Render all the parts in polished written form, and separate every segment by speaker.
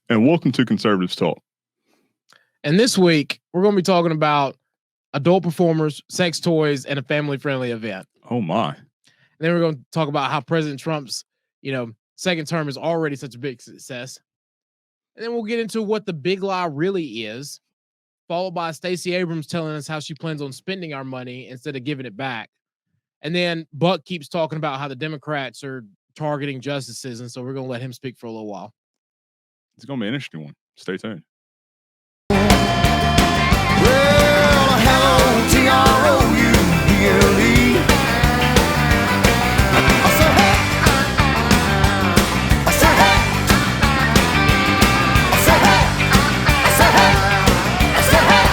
Speaker 1: and welcome to Conservatives Talk.
Speaker 2: And this week, we're going to be talking about adult performers, sex toys, and a family-friendly event.
Speaker 1: Oh, my.
Speaker 2: And then we're going to talk about how President Trump's, second term is already such a big success. And then we'll get into what the big lie really is, followed by Stacey Abrams telling us how she plans on spending our money instead of giving it back. And then Buck keeps talking about how the Democrats are targeting justices, and so we're going to let him speak for a little while.
Speaker 1: It's going to be an interesting one. Stay tuned.
Speaker 3: Well, hello, T-R-O-U-B-L-E. I said, hey. I said, hey. I said, hey. I said, hey. I said, hey.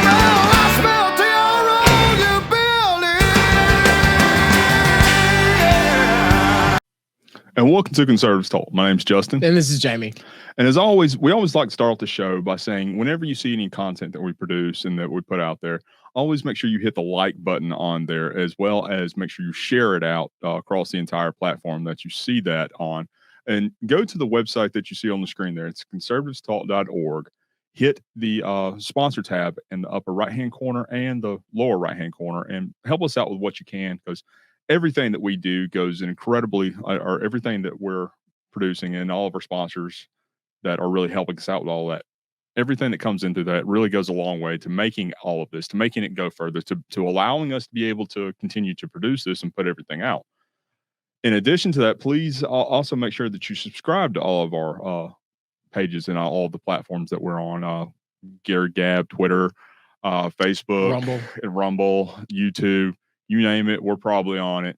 Speaker 3: Well, I smell T-R-O-U-B-L-E.
Speaker 1: And welcome to Conservatives Talk. My name's Justin.
Speaker 2: And this is Jamie.
Speaker 1: And as always, we always like to start off the show by saying whenever you see any content that we produce and that we put out there, always make sure you hit the like button on there, as well as make sure you share it out across the entire platform that you see that on. And go to the website that you see on the screen there. It's conservativestalk.org. Hit the sponsor tab in the upper right-hand corner and the lower right-hand corner and help us out with what you can, because everything that we do goes incredibly, or everything that we're producing and all of our sponsors that are really helping us out with all that. Everything that comes into that really goes a long way to making all of this, to making it go further, to allowing us to be able to continue to produce this and put everything out. In addition to that, please also make sure that you subscribe to all of our pages and all of the platforms that we're on, Gary Gab, Twitter, Facebook, Rumble, YouTube, you name it, we're probably on it.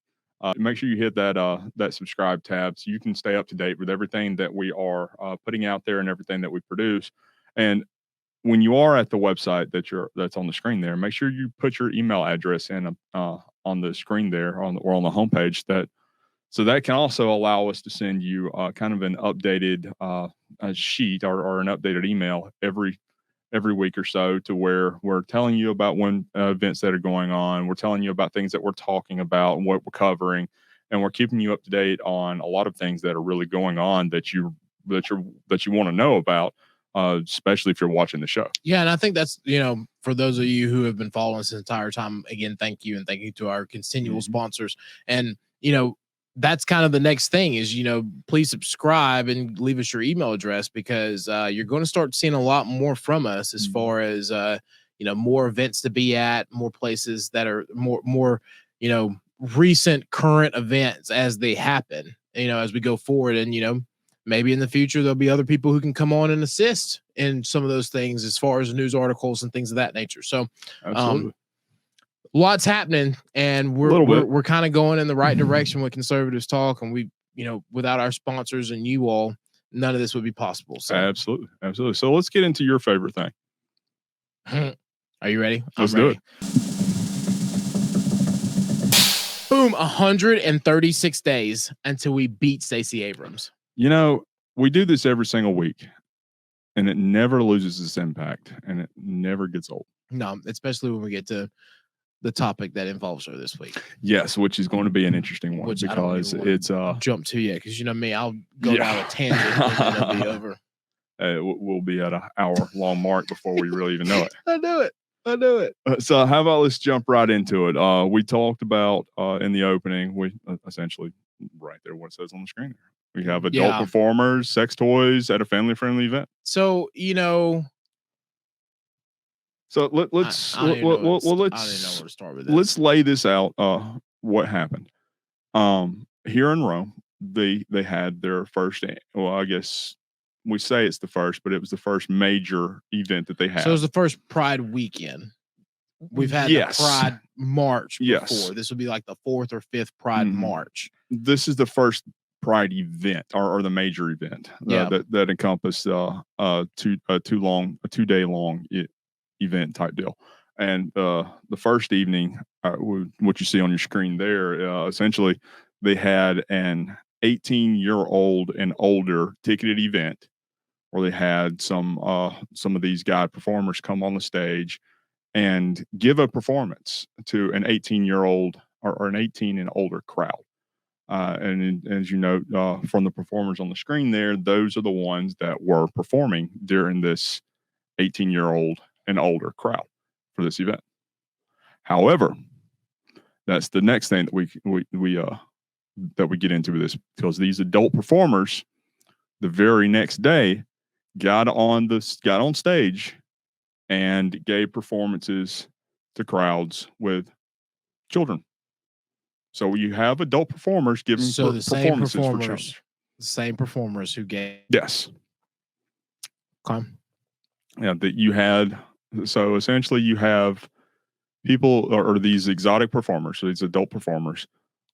Speaker 1: Make sure you hit that subscribe tab so you can stay up to date with everything that we are putting out there and everything that we produce. And when you are at the website that's on the screen there, make sure you put your email address in on the screen there or on the homepage. So that can also allow us to send you kind of an updated sheet or an updated email every week or so, to where we're telling you about when events that are going on. We're telling you about things that we're talking about and what we're covering, and we're keeping you up to date on a lot of things that are really going on that you want to know about, especially if you're watching the show.
Speaker 2: Yeah, and I think that's, for those of you who have been following us the entire time, again, thank you, and thank you to our continual sponsors. And that's kind of the next thing is, please subscribe and leave us your email address, because you're going to start seeing a lot more from us as far as, more events to be at, more places that are more, recent current events as they happen, as we go forward. And, maybe in the future, there'll be other people who can come on and assist in some of those things as far as news articles and things of that nature. So,
Speaker 1: absolutely.
Speaker 2: Lots happening, and we're kind of going in the right direction with Conservatives Talk, and we, without our sponsors and you all, none of this would be possible. So
Speaker 1: absolutely. So let's get into your favorite thing.
Speaker 2: Are you ready?
Speaker 1: Let's do it.
Speaker 2: Boom! 136 days until we beat Stacey Abrams.
Speaker 1: We do this every single week, and it never loses its impact, and it never gets old.
Speaker 2: No, especially when we get to the topic that involves her this week.
Speaker 1: Yes, which is going to be an interesting one, because it's
Speaker 2: jump to you, because me, I'll go down a tangent and it'll be over.
Speaker 1: We'll be at an hour-long mark before we really even know it.
Speaker 2: I know it.
Speaker 1: So how about let's jump right into it. We talked about in the opening, we essentially right there what it says on the screen there. We have adult performers, sex toys at a family-friendly event.
Speaker 2: So
Speaker 1: So let's lay this out. What happened? Here in Rome, they had their first. Well, I guess we say it's the first, but it was the first major event that they had.
Speaker 2: So it was the first Pride weekend. We've had the Pride March before.
Speaker 1: Yes.
Speaker 2: This would be like the 4th or 5th Pride March.
Speaker 1: This is the first Pride event, or the major event that encompassed a 2-day long event type deal. And the first evening, what you see on your screen there, essentially they had an 18-year-old and older ticketed event where they had some of these guy performers come on the stage and give a performance to an 18-year-old or an 18 and older crowd. As you know from the performers on the screen there, those are the ones that were performing during this 18-year-old and older crowd for this event. However, that's the next thing that we get into with this, because these adult performers, the very next day, got on stage and gave performances to crowds with children. So you have adult performers giving
Speaker 2: the same
Speaker 1: performances for children.
Speaker 2: performers, the same performers who gave.
Speaker 1: Yes.
Speaker 2: Okay.
Speaker 1: Yeah, that you had. So essentially, you have people or these exotic performers, so these adult performers,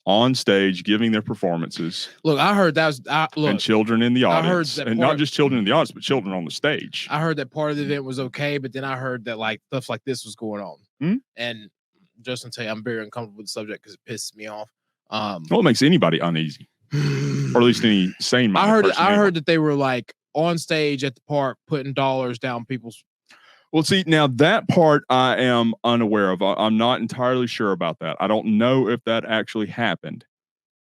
Speaker 1: on stage giving their performances.
Speaker 2: Look, I heard that was
Speaker 1: and children in the
Speaker 2: I heard
Speaker 1: audience,
Speaker 2: that
Speaker 1: and not just children in the audience, but children on the stage.
Speaker 2: I heard that part of the event was okay, but then I heard that like stuff like this was going on.
Speaker 1: Hmm?
Speaker 2: And Justin, tell you, I'm very uncomfortable with the subject because it pisses me off.
Speaker 1: Well, it makes anybody uneasy, or at least any sane
Speaker 2: I
Speaker 1: person.
Speaker 2: heard that they were like on stage at the park putting dollars down people's.
Speaker 1: Well, see, now that part I am unaware of. I'm not entirely sure about that. I don't know if that actually happened,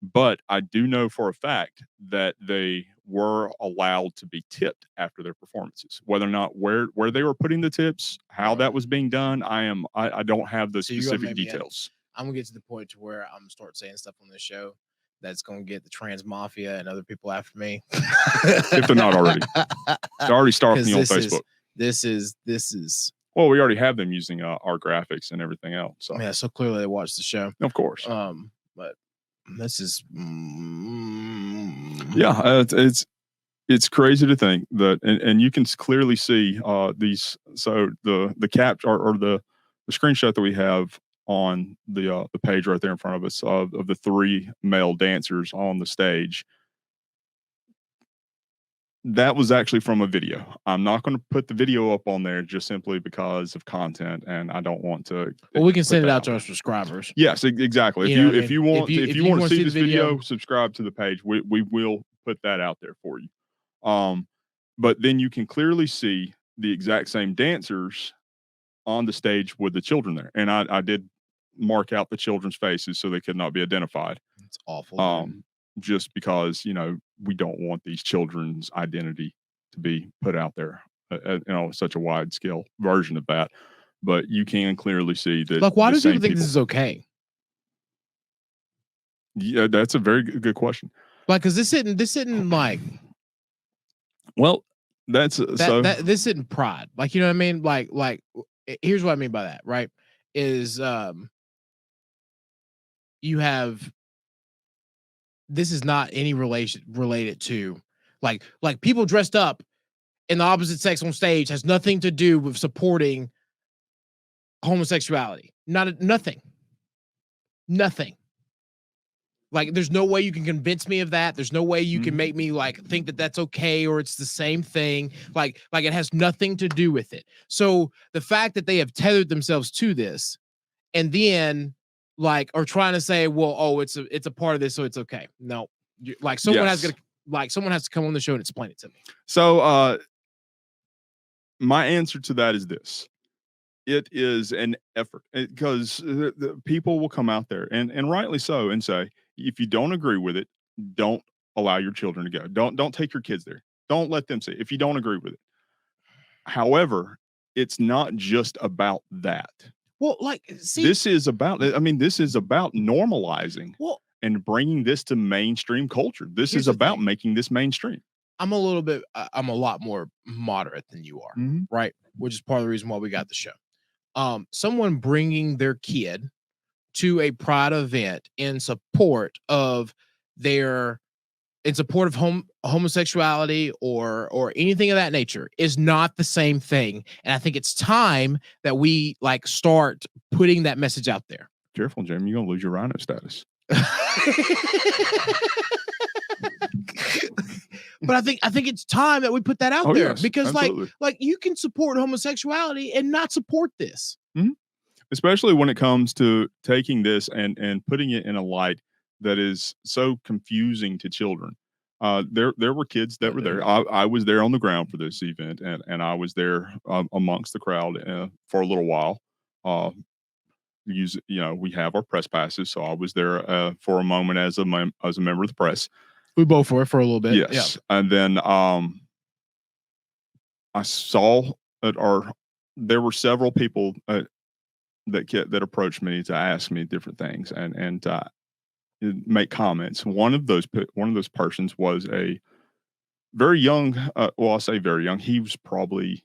Speaker 1: but I do know for a fact that they were allowed to be tipped after their performances. Whether or not where they were putting the tips, how that was being done, I don't have the specific details.
Speaker 2: I'm gonna get to the point to where I'm gonna start saying stuff on this show that's gonna get the trans mafia and other people after me.
Speaker 1: If they're not already. They're already stalking me on Facebook.
Speaker 2: This is
Speaker 1: well, we already have them using our graphics and everything else. So
Speaker 2: yeah, so clearly they watch the show.
Speaker 1: Of course.
Speaker 2: But this is
Speaker 1: yeah, it's crazy to think that, and you can clearly see these. So the cap or the screenshot that we have on the page right there in front of us of the three male dancers on the stage. That was actually from a video. I'm not going to put the video up on there just simply because of content, and I don't want to.
Speaker 2: Well, we can send it out to our subscribers.
Speaker 1: Yes, exactly. If you want to see this video, subscribe to the page. We will put that out there for you. But then you can clearly see the exact same dancers on the stage with the children there, and I did mark out the children's faces so they could not be identified.
Speaker 2: It's awful.
Speaker 1: Just because we don't want these children's identity to be put out there, such a wide scale version of that. But you can clearly see that.
Speaker 2: Like, why do people think this is okay?
Speaker 1: Yeah, that's a very good question.
Speaker 2: Like, because this isn't like.
Speaker 1: Well, this
Speaker 2: isn't pride. Like, you know what I mean? Like, here's what I mean by that. Right? Is you have. This is not any related to like people dressed up in the opposite sex on stage has nothing to do with supporting homosexuality. Nothing. Like, there's no way you can convince me of that. There's no way you can make me like think that that's okay or it's the same thing. Like it has nothing to do with it. So the fact that they have tethered themselves to this and then like are trying to say, well, oh, it's a part of this, so it's okay. No, like someone has to come on the show and explain it to me.
Speaker 1: So my answer to that is this. It is an effort, because the people will come out there and rightly so and say, if you don't agree with it, don't allow your children to go. Don't take your kids there. Don't let them see it if you don't agree with it. However, it's not just about that.
Speaker 2: Well, like, see,
Speaker 1: this is about normalizing and bringing this to mainstream culture. This is about making this mainstream.
Speaker 2: I'm a lot more moderate than you are, right? Which is part of the reason why we got the show. Someone bringing their kid to a pride event in support of homosexuality or anything of that nature is not the same thing. And I think it's time that we like start putting that message out there.
Speaker 1: Careful, Jamie, you're gonna lose your rhino status.
Speaker 2: But I think it's time that we put that out there,
Speaker 1: yes,
Speaker 2: because
Speaker 1: absolutely.
Speaker 2: like you can support homosexuality and not support this.
Speaker 1: Especially when it comes to taking this and putting it in a light that is so confusing to children. There were kids that were there. I was there on the ground for this event, and I was there amongst the crowd for a little while, use, we have our press passes. So I was there for a moment as a member of the press.
Speaker 2: We both were for a little bit.
Speaker 1: Yes. Yeah. And then I saw there were several people that approached me to ask me different things and make comments. One of those persons was a very young. Well, I'll say very young. He was probably,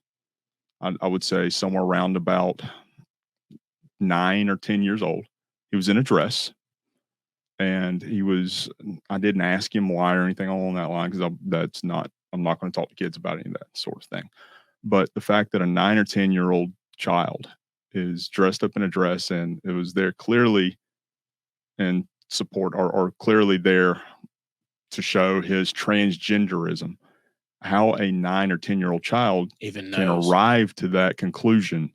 Speaker 1: I would say, somewhere around about 9 or 10 years old. He was in a dress, and I didn't ask him why or anything along that line, because I'm not going to talk to kids about any of that sort of thing. But the fact that a 9 or 10-year-old child is dressed up in a dress, and it was there clearly in support or clearly there to show his transgenderism, how a 9 or 10-year-old child
Speaker 2: Even
Speaker 1: can
Speaker 2: knows.
Speaker 1: arrive to that conclusion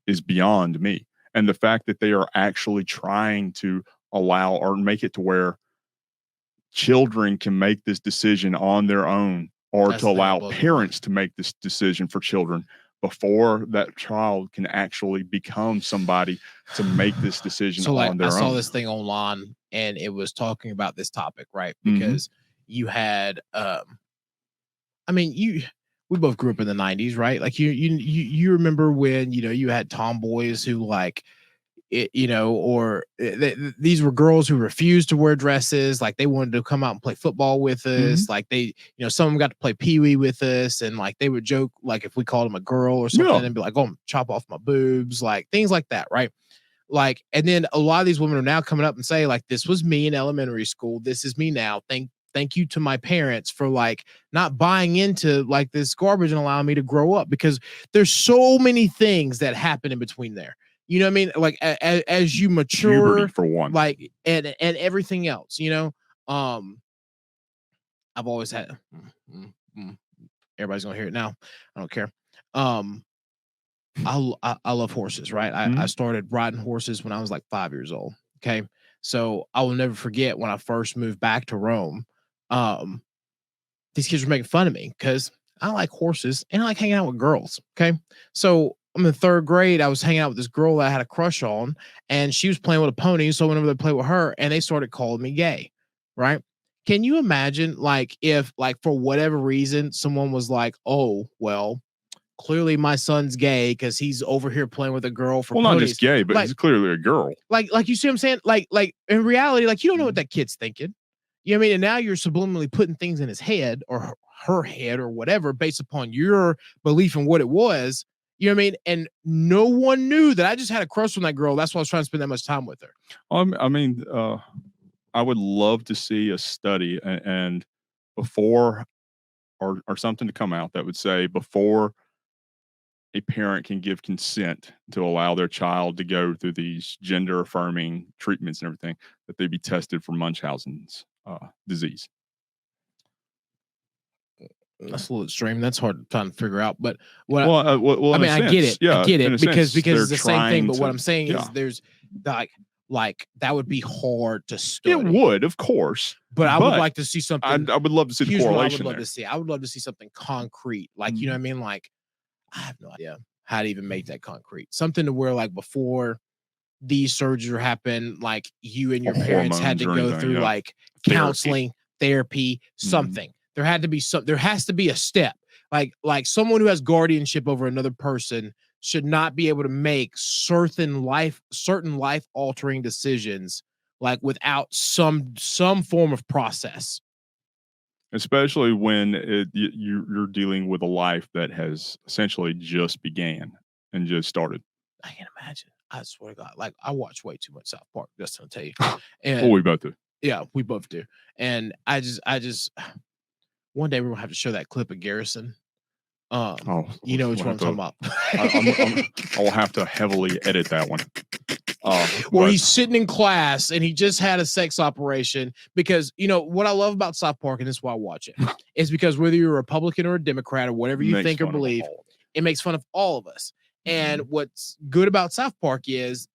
Speaker 1: is beyond me. And the fact that they are actually trying to allow or make it to where children can make this decision on their own, or
Speaker 2: That's
Speaker 1: to allow
Speaker 2: blows my
Speaker 1: parents to make this decision for children before that child can actually become somebody to make this decision
Speaker 2: So like
Speaker 1: on their
Speaker 2: I saw
Speaker 1: own.
Speaker 2: this thing online, and it was talking about this topic, right?
Speaker 1: Mhm.
Speaker 2: Because you had I mean, we both grew up in the 90s, right? Like you remember when, you had tomboys who like it, or these were girls who refused to wear dresses. Like they wanted to come out and play football with us. Like they, some of them got to play pee-wee with us, and like they would joke, like if we called them a girl or something,
Speaker 1: Yeah.
Speaker 2: and be like, "Oh, chop off my boobs," like things like that, right? Like, and then a lot of these women are now coming up and say, like, "This was me in elementary school. This is me now. Thank you to my parents for like not buying into like this garbage and allowing me to grow up," because there's so many things that happen in between there. You know what I mean? Like as you mature,
Speaker 1: Puberty, for one.
Speaker 2: like and everything else, I've always had everybody's gonna hear it now. I don't care. I love horses, right? I started riding horses when I was like 5 years old. Okay. So I will never forget when I first moved back to Rome. These kids were making fun of me because I like horses and I like hanging out with girls. Okay. So I'm in 3rd grade. I was hanging out with this girl that I had a crush on, and she was playing with a pony. So whenever they play with her, and they started calling me gay. Right. Can you imagine, like, if, like, for whatever reason, someone was like, "Oh, well, clearly my son's gay because he's over here playing with a girl for
Speaker 1: Well,
Speaker 2: ponies."
Speaker 1: not just gay, but
Speaker 2: like,
Speaker 1: he's clearly a girl.
Speaker 2: like you see what I'm saying? Like in reality, like you don't know what that kid's thinking. You know what I mean? And now you're subliminally putting things in his head or her head or whatever based upon your belief in what it was. You know what I mean? And no one knew that I just had a crush on that girl. That's why I was trying to spend that much time with her.
Speaker 1: I mean, I would love to see a study and before or something to come out that would say before a parent can give consent to allow their child to go through these gender affirming treatments and everything, that they be tested for Munchausen's disease.
Speaker 2: That's a little extreme. That's hard to figure out. But what
Speaker 1: Well,
Speaker 2: I
Speaker 1: in
Speaker 2: mean,
Speaker 1: a
Speaker 2: I get
Speaker 1: sense,
Speaker 2: it.
Speaker 1: yeah,
Speaker 2: I get
Speaker 1: in
Speaker 2: it
Speaker 1: a
Speaker 2: because
Speaker 1: sense,
Speaker 2: it's the same thing.
Speaker 1: trying
Speaker 2: But what
Speaker 1: to-
Speaker 2: I'm saying
Speaker 1: yeah.
Speaker 2: is there's like that would be hard to study.
Speaker 1: It would, of course,
Speaker 2: But I would like to see something.
Speaker 1: I would love to see the
Speaker 2: Here's what I
Speaker 1: correlation
Speaker 2: would love
Speaker 1: there.
Speaker 2: to see. I would love to see something concrete. Like, you know what I mean? Like, I have no idea how to even make that concrete. Something to where, like, before these surgeries happen, like you and your parents had to
Speaker 1: hormones or
Speaker 2: go
Speaker 1: anything,
Speaker 2: through
Speaker 1: yeah.
Speaker 2: like
Speaker 1: Therapy.
Speaker 2: counseling, therapy, something. There has to be a step. Like someone who has guardianship over another person should not be able to make certain life altering decisions like without some form of process.
Speaker 1: Especially when you're dealing with a life that has essentially just began and just started.
Speaker 2: I can't imagine. I swear to God, like I watch way too much South Park. Just to tell you,
Speaker 1: Well,
Speaker 2: and
Speaker 1: we both do.
Speaker 2: yeah, we both do. And I just one day we're gonna have to show that clip of Garrison. You know which one I'm talking about.
Speaker 1: I will have to heavily edit that one.
Speaker 2: Where he's sitting in class and he just had a sex operation, because what I love about South Park, and this is why I watch it, is because whether you're a Republican or a Democrat or whatever you think or believe, it makes fun of all of us. And what's good about South Park is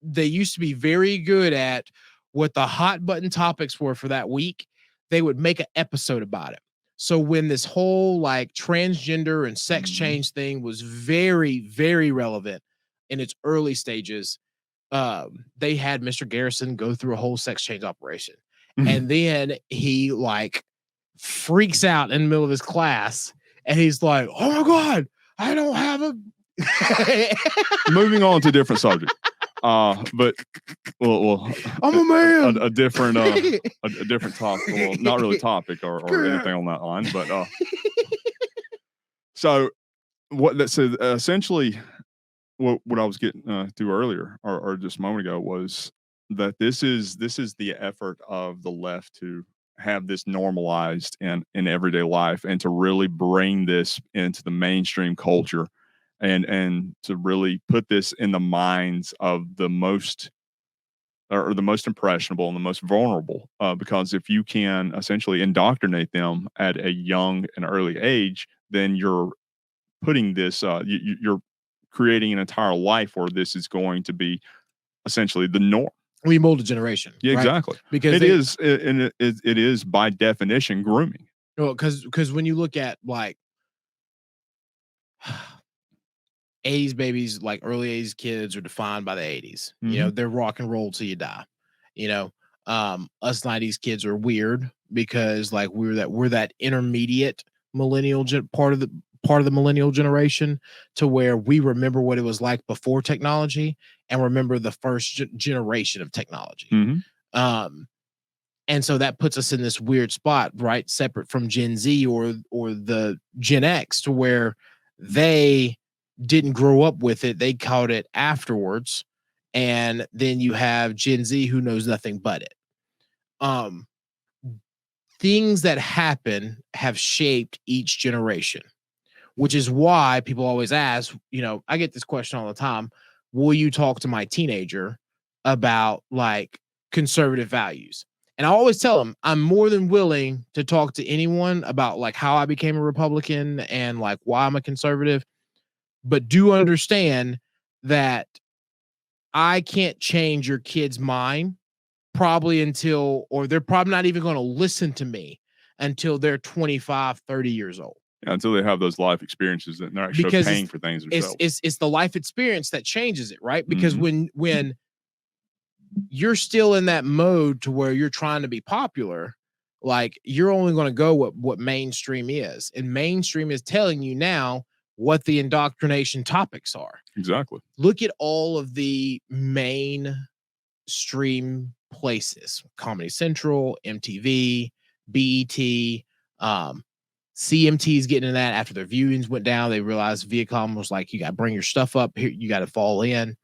Speaker 2: they used to be very good at what the hot button topics were for that week. They would make an episode about it. So when this whole like transgender and sex change thing was very, very relevant in its early stages, they had Mr. Garrison go through a whole sex change operation. And then he like freaks out in the middle of his class and he's like, oh my God, I don't have a
Speaker 1: Moving on to different subject. But well,
Speaker 2: I'm a man.
Speaker 1: a different a different topic. Well, not really topic or anything on that line, but so what that says essentially what I was getting to earlier or just a moment ago was that this is the effort of the left to have this normalized in everyday life and to really bring this into the mainstream culture and to really put this in the minds of the most or the most impressionable and the most vulnerable because if you can essentially indoctrinate them at a young and early age, then you're putting this you're creating an entire life where this is going to be essentially the norm.
Speaker 2: We mold a generation.
Speaker 1: Yeah,
Speaker 2: right?
Speaker 1: exactly.
Speaker 2: Because
Speaker 1: it is, and it is by definition grooming.
Speaker 2: Because when you look at like 80s babies, like early 80s kids are defined by the 80s. You know, they're rock and roll till you die. You know, us 90s kids are weird because like we're that intermediate millennial part of the millennial generation to where we remember what it was like before technology and remember the first generation of technology. And so that puts us in this weird spot, right? Separate from Gen Z or the Gen X, to where they didn't grow up with it. They caught it afterwards. And then you have Gen Z who knows nothing but it. Things that happen have shaped each generation, which is why people always ask, you know, I get this question all the time. Will you talk to my teenager about like conservative values? And I always tell them I'm more than willing to talk to anyone about like how I became a Republican and like why I'm a conservative, but do understand that I can't change your kid's mind probably until, or they're probably not even going to listen to me until they're 25, 30 years old.
Speaker 1: Yeah, until they have those life experiences that they're actually paying for things themselves.
Speaker 2: It's the life experience that changes it, right? Because when you're still in that mode to where you're trying to be popular, like you're only going to go what mainstream is, and mainstream is telling you now what the indoctrination topics are.
Speaker 1: Exactly.
Speaker 2: Look at all of the mainstream places: Comedy Central, MTV, BET, CMT is getting in that after their viewings went down. They realized Viacom was like, you got to bring your stuff up here, you got to fall in.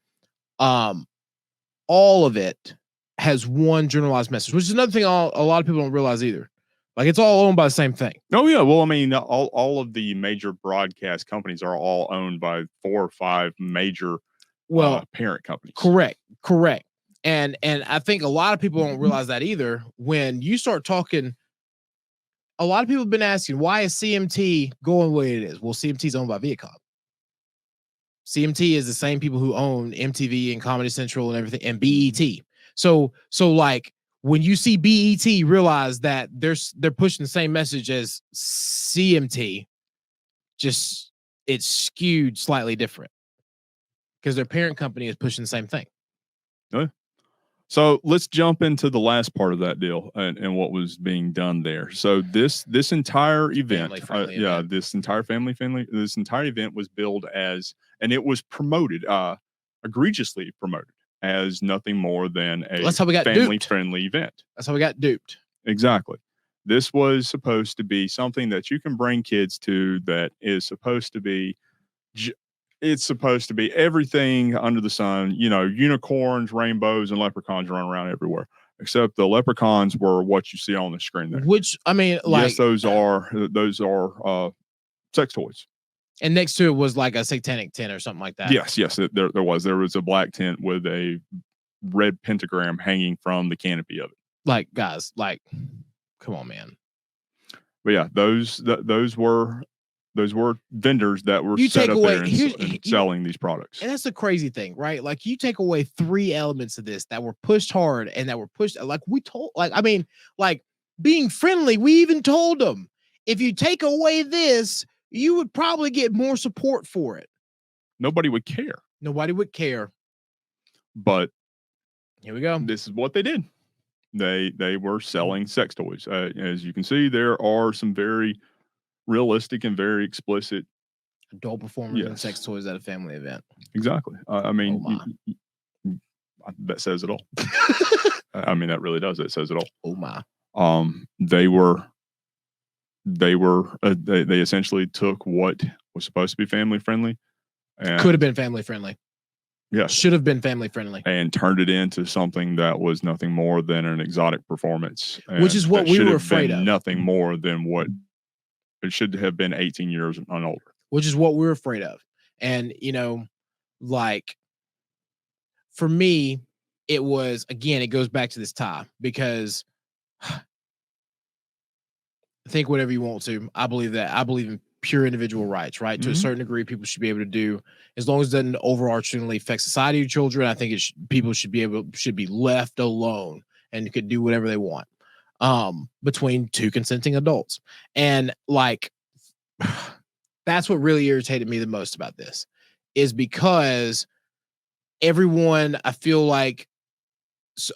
Speaker 2: All of it has one generalized message, which is another thing a lot of people don't realize either. Like it's all owned by the same thing.
Speaker 1: Oh yeah, well, I mean, all of the major broadcast companies are all owned by 4 or 5 major parent companies.
Speaker 2: Correct. And I think a lot of people don't realize that either. When you start talking, a lot of people have been asking, why is CMT going the way it is? Well, CMT is owned by Viacom. CMT is the same people who own MTV and Comedy Central and everything, and BET. So like when you see BET, realize that they're pushing the same message as CMT, just it's skewed slightly different because their parent company is pushing the same thing.
Speaker 1: Okay. So let's jump into the last part of that deal and what was being done there. So this entire event, this entire event was billed as, and it was promoted, egregiously promoted as nothing more than a family-friendly event.
Speaker 2: That's how we got duped.
Speaker 1: Exactly. This was supposed to be something that you can bring kids to, that is supposed to be it's supposed to be everything under the sun, you know, unicorns, rainbows, and leprechauns running around everywhere. Except the leprechauns were what you see on the screen there.
Speaker 2: Which, I mean, like,
Speaker 1: yes, those are sex toys.
Speaker 2: And next to it was like a satanic tent or something like that.
Speaker 1: Yes, there was a black tent with a red pentagram hanging from the canopy of it.
Speaker 2: Like, guys, like, come on, man.
Speaker 1: But yeah, those were vendors that were set up there and selling these products.
Speaker 2: And that's the crazy thing, right? Like you take away 3 elements of this that were pushed hard and that were pushed, like we told, like, I mean, like being friendly, we even told them, if you take away this, you would probably get more support for it.
Speaker 1: Nobody would care.
Speaker 2: Nobody would care.
Speaker 1: But
Speaker 2: Here we go.
Speaker 1: this is what they did. They were selling sex toys. As you can see, there are some very realistic and very explicit.
Speaker 2: Adult performers and sex toys at a family event.
Speaker 1: Exactly. I mean, that says it all. I mean, that really does. It says it all.
Speaker 2: Oh my.
Speaker 1: They essentially took what was supposed to be family friendly, and
Speaker 2: could have been family friendly.
Speaker 1: Yeah,
Speaker 2: should have been family friendly,
Speaker 1: and turned it into something that was nothing more than an exotic performance,
Speaker 2: which is what we were afraid of.
Speaker 1: Nothing more than what it should have been 18 years and older.
Speaker 2: Which is what we were afraid of. And, like, for me, it was, again, it goes back to this tie, because think whatever you want to. I believe in pure individual rights, right? To a certain degree, people should be able to do, as long as it doesn't overarchingly affect society or children. I think people should be left alone and could do whatever they want, between two consenting adults. And like, that's what really irritated me the most about this, is because everyone, I feel like,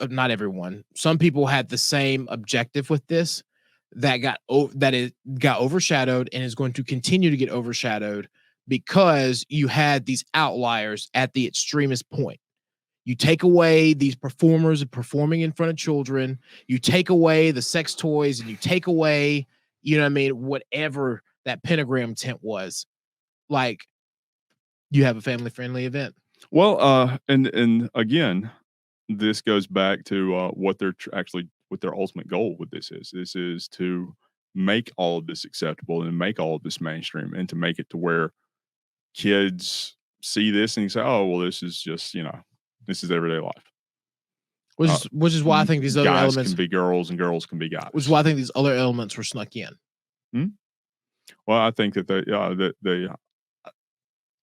Speaker 2: not everyone, some people had the same objective with this that got overshadowed and is going to continue to get overshadowed, because you had these outliers at the extremist point. You take away these performers performing in front of children, you take away the sex toys, and you take away, whatever that pentagram tent was. Like, you have a family friendly event.
Speaker 1: Well, and again, this goes back to what their ultimate goal with this is. This is to make all of this acceptable and make all of this mainstream, and to make it to where kids see this and you say, "Oh, well, this is just this is everyday life."
Speaker 2: Which is why I think these other
Speaker 1: guys
Speaker 2: elements
Speaker 1: can be girls and girls can be guys.
Speaker 2: Which is why I think these other elements were snuck in.
Speaker 1: Well, I think that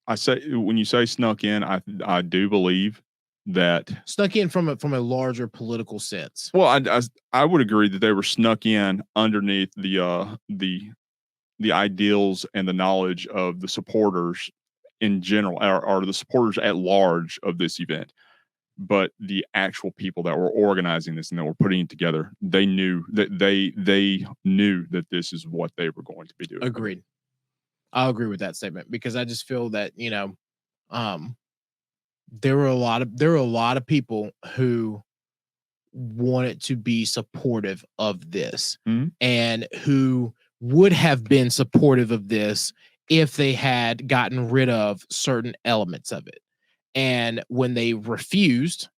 Speaker 1: I say, when you say snuck in, I do believe that
Speaker 2: snuck in from a larger political sense.
Speaker 1: Well, I would agree that they were snuck in underneath the ideals and the knowledge of the supporters in general, or the supporters at large of this event. But the actual people that were organizing this and that were putting it together, they knew that they knew that this is what they were going to be doing.
Speaker 2: Agreed. I'll agree with that statement, because I just feel that there were a lot of people who wanted to be supportive of this, and who would have been supportive of this if they had gotten rid of certain elements of it. And when they refused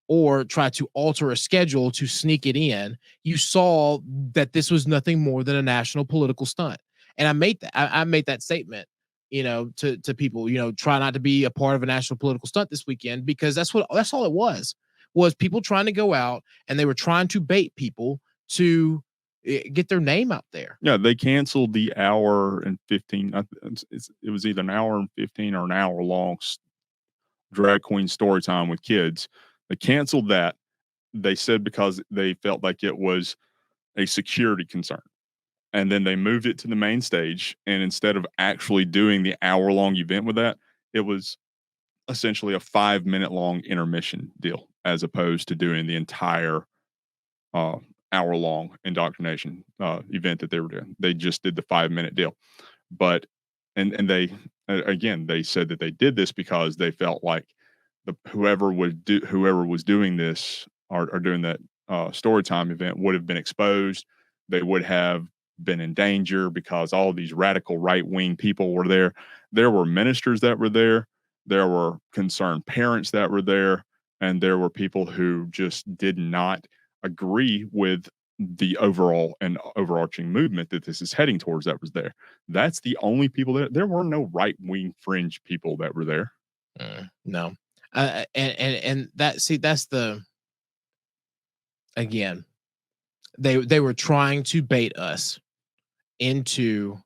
Speaker 2: or tried to alter a schedule to sneak it in, you saw that this was nothing more than a national political stunt. And I made that statement, to people, try not to be a part of a national political stunt this weekend, because that's all it was people trying to go out, and they were trying to bait people to get their name out there.
Speaker 1: Yeah, they canceled the hour and 15. It was either an hour and 15 or an hour long drag queen story time with kids. They canceled that. They said because they felt like it was a security concern. And then they moved it to the main stage. And instead of actually doing the hour-long event with that, it was essentially a 5-minute long intermission deal, as opposed to doing the entire hour-long indoctrination event that they were doing. They just did the 5-minute deal. But and they again, they said that they did this because they felt like whoever was doing this or doing that story time event would have been exposed. They would have been in danger, because all these radical right-wing people were there. There were ministers that were there. There were concerned parents that were there. And there were people who just did not agree with the overall and overarching movement that this is heading towards that was there. That's the only people there were no right-wing fringe people that were there.
Speaker 2: No. And that's the, again, they were trying to bait us into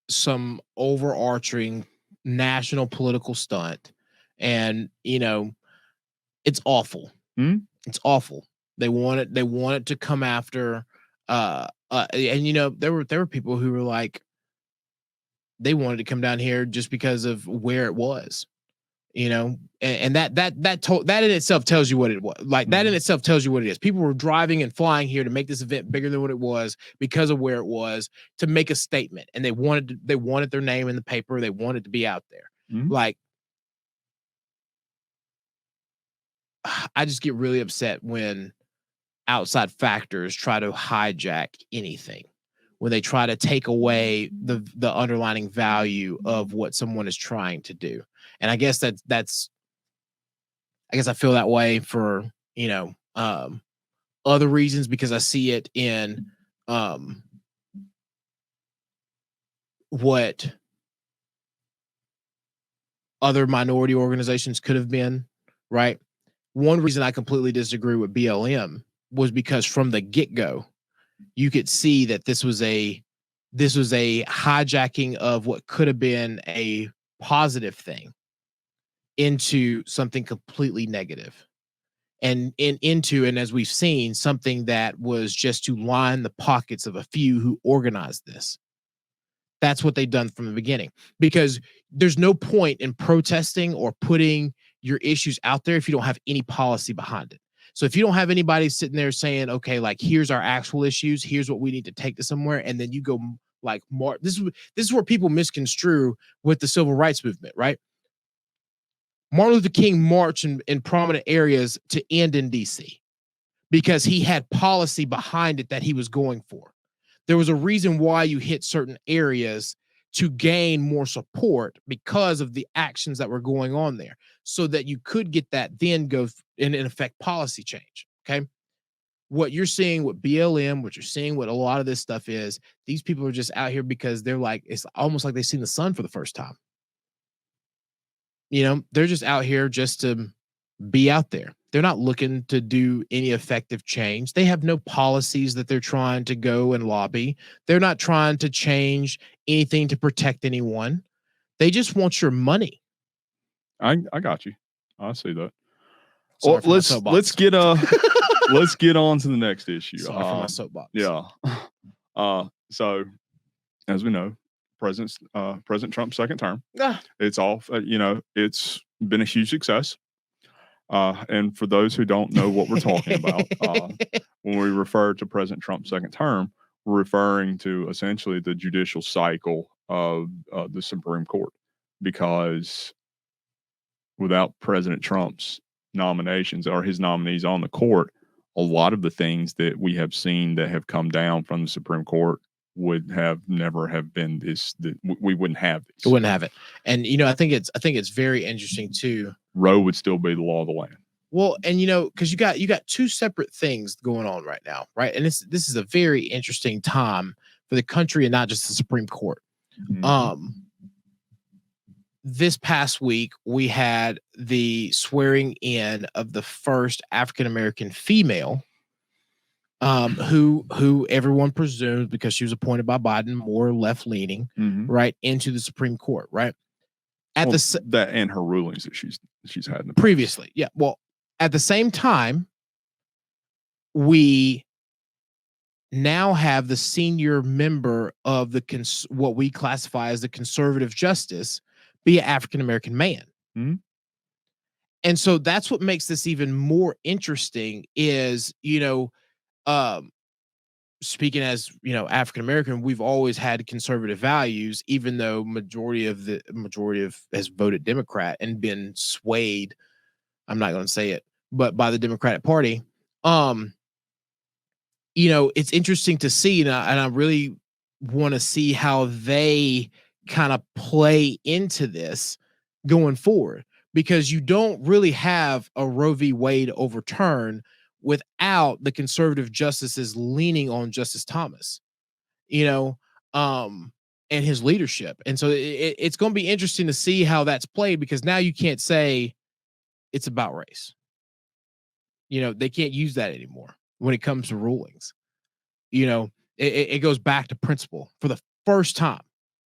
Speaker 2: some overarching national political stunt, and it's awful. It's awful. They wanted to come after and there were people who were like, they wanted to come down here just because of where it was. And that in itself tells you what it was. Like that in itself tells you what it is. People were driving and flying here to make this event bigger than what it was because of where it was, to make a statement, and they wanted their name in the paper. They wanted to be out there. Like, I just get really upset when outside factors try to hijack anything, when they try to take away the underlying value of what someone is trying to do. And I guess I feel that way for, other reasons, because I see it in what other minority organizations could have been, right? One reason I completely disagree with BLM was because from the get-go, you could see that this was a hijacking of what could have been a positive thing into something completely negative, and as we've seen, something that was just to line the pockets of a few who organized this. That's what they've done from the beginning, because there's no point in protesting or putting your issues out there if you don't have any policy behind it. So if you don't have anybody sitting there saying, okay, like, here's our actual issues, here's what we need to take to somewhere, and then you go like, more, this is where people misconstrue with the civil rights movement, right? Martin Luther King marched in prominent areas to end in DC because he had policy behind it that he was going for. There was a reason why you hit certain areas to gain more support because of the actions that were going on there, so that you could get that, then go and affect policy change. Okay. What you're seeing with BLM, what you're seeing with a lot of this stuff is these people are just out here because they're like, it's almost like they've seen the sun for the first time. They're just out here just to be out there. They're not looking to do any effective change. They have no policies that they're trying to go and lobby. They're not trying to change anything to protect anyone. They just want your money.
Speaker 1: I got you. I see that.
Speaker 2: Sorry
Speaker 1: well, let's get let's get on to the next issue.
Speaker 2: Sorry for my soapbox.
Speaker 1: Yeah. So as we know, President Trump's second term. It's all it's been a huge success. And for those who don't know what we're talking about, when we refer to President Trump's second term, we're referring to essentially the judicial cycle of the Supreme Court, because without President Trump's nominations or his nominees on the court, a lot of the things that we have seen that have come down from the Supreme Court would have never have been this. We wouldn't have this.
Speaker 2: We wouldn't have it. And I think it's very interesting too.
Speaker 1: Roe would still be the law of the land.
Speaker 2: Well, and because you got two separate things going on right now, right? And this is a very interesting time for the country, and not just the Supreme Court. Mm-hmm. This past week, we had the swearing in of the first African American female, who everyone presumes, because she was appointed by Biden, more left leaning, right, into the Supreme Court, right?
Speaker 1: That and her rulings that she's had in the
Speaker 2: previously, past. Yeah. Well, at the same time, we now have the senior member of the what we classify as the conservative justice be an African American man. Mm-hmm. And so that's what makes this even more interesting is, speaking as, African American, we've always had conservative values, even though majority of has voted Democrat and been swayed. I'm not going to say it, but by the Democratic Party. It's interesting to see, and I really want to see how they kind of play into this going forward, because you don't really have a Roe v. Wade overturn without the conservative justices leaning on Justice Thomas, and his leadership. And so it's going to be interesting to see how that's played, because now you can't say it's about race. They can't use that anymore when it comes to rulings. It goes back to principle for the first time